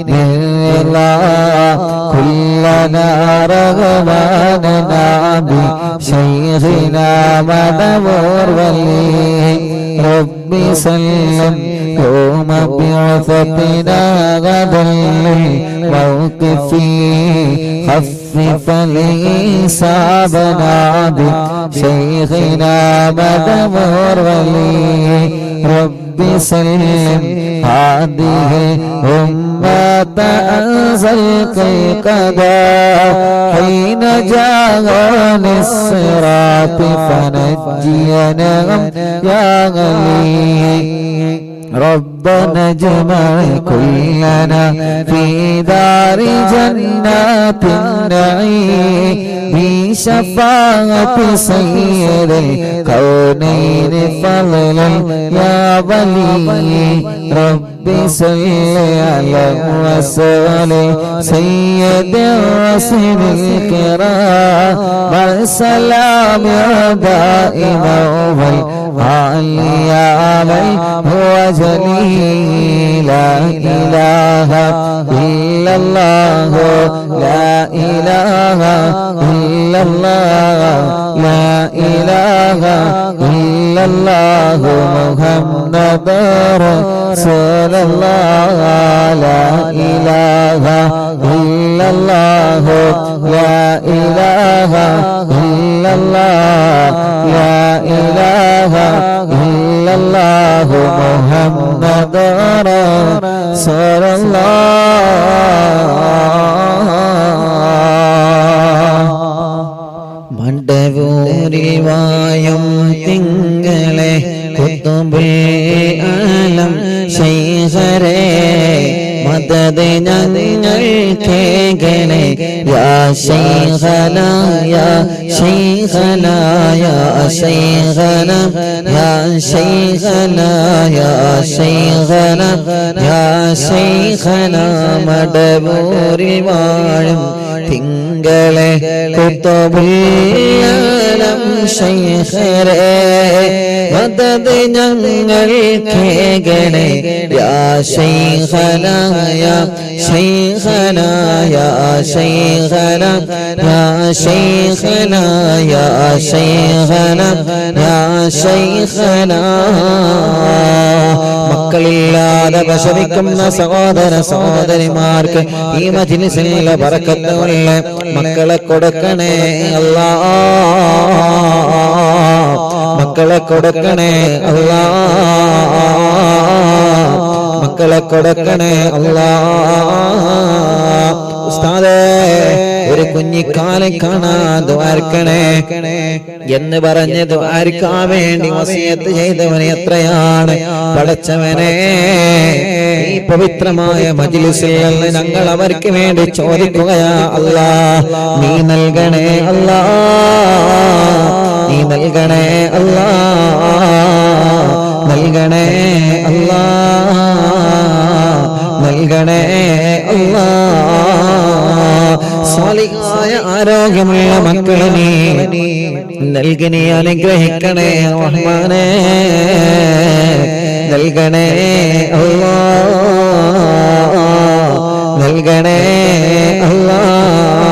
بالله كلنا رغباننا بشيخنا مدبر ولي ربي سلم يوم بعثتنا غدا للموقف خفف الحسابنا بشيخنا مدبر ولي ربي سلم هذه الأمة أنزلت القضاء حين جاء الصراط فنجينا يا غني ربنا اجمع كلنا في دار جنات النعيم بشفاعة سيد الكونين فضلا يا ولي ربي صل على رسول سيد الرسل الكرام والسلام دائما والعلي من هو جليل لا إله إلا الله لا إله إلا الله لا إله إلا الله محمد رسول الله لا إله إلا الله لا إله إلا الله لا إله إلا الله محمد رسول الله മണ്ടവൂരിൽ വായും തിങ്കളെ കുത്തുബേ ആലം ശൈഖരേ മദദ് ഞങ്ങൾ കേകണേ യാ ശൈഖന യാ ശൈഖന യാ ശൈഖന യാ ശൈഖന യാ ശൈഖന യാ ശൈഖന മടവൂരിൽ വാഴും തിങ്കളെ കുത്തുബിയാലം ശൈഖരേ മദദ് ഞങ്ങൾ കേകണേ യാ ശൈഖന യാ ശൈഖന യാ ശൈഖന യാ ശൈഖന യാ ശൈഖന യാ ശൈഖന മക്കളില്ലാതെ വിഷമിക്കുന്ന സഹോദര സഹോദരിമാർക്ക് ഈ മജ്‌ലിസിലെ ബറക്കത്തുള്ള മക്കളെ കൊടുക്കണേ അല്ലാഹ് മക്കളെ കൊടുക്കണേ അല്ലാഹ് മക്കളെ കൊടുക്കണേ അല്ലാഹ് ഉസ്താദേ ഒരു കുഞ്ഞിക്കാലം കാണാൻ ദ്വാരക്കണേ എന്ന് പറഞ്ഞ് ദ്വാരക്കാൻ വേണ്ടി വസിയത്ത് ചെയ്തവൻ എത്രയാണ് പടച്ചവനെ ഈ പവിത്രമായ മജ്‌ലിസിൽ നിന്ന് ഞങ്ങൾ അവർക്ക് വേണ്ടി ചോദിക്കുകയാ അല്ലാഹ് നീ നൽകണേ അല്ലാഹ് നീ നൽകണേ അല്ലാഹ് നൽകണേ അല്ലാഹ് നൽകണേ അല്ലാഹ് സ്വാലിഹായ ആരോഗ്യമുള്ള മക്കളെ നീ നൽകി നീ അനുഗ്രഹിക്കണേ റഹ്മാനേ നൽകണേ അല്ലാഹ് നൽകണേ അല്ലാഹ്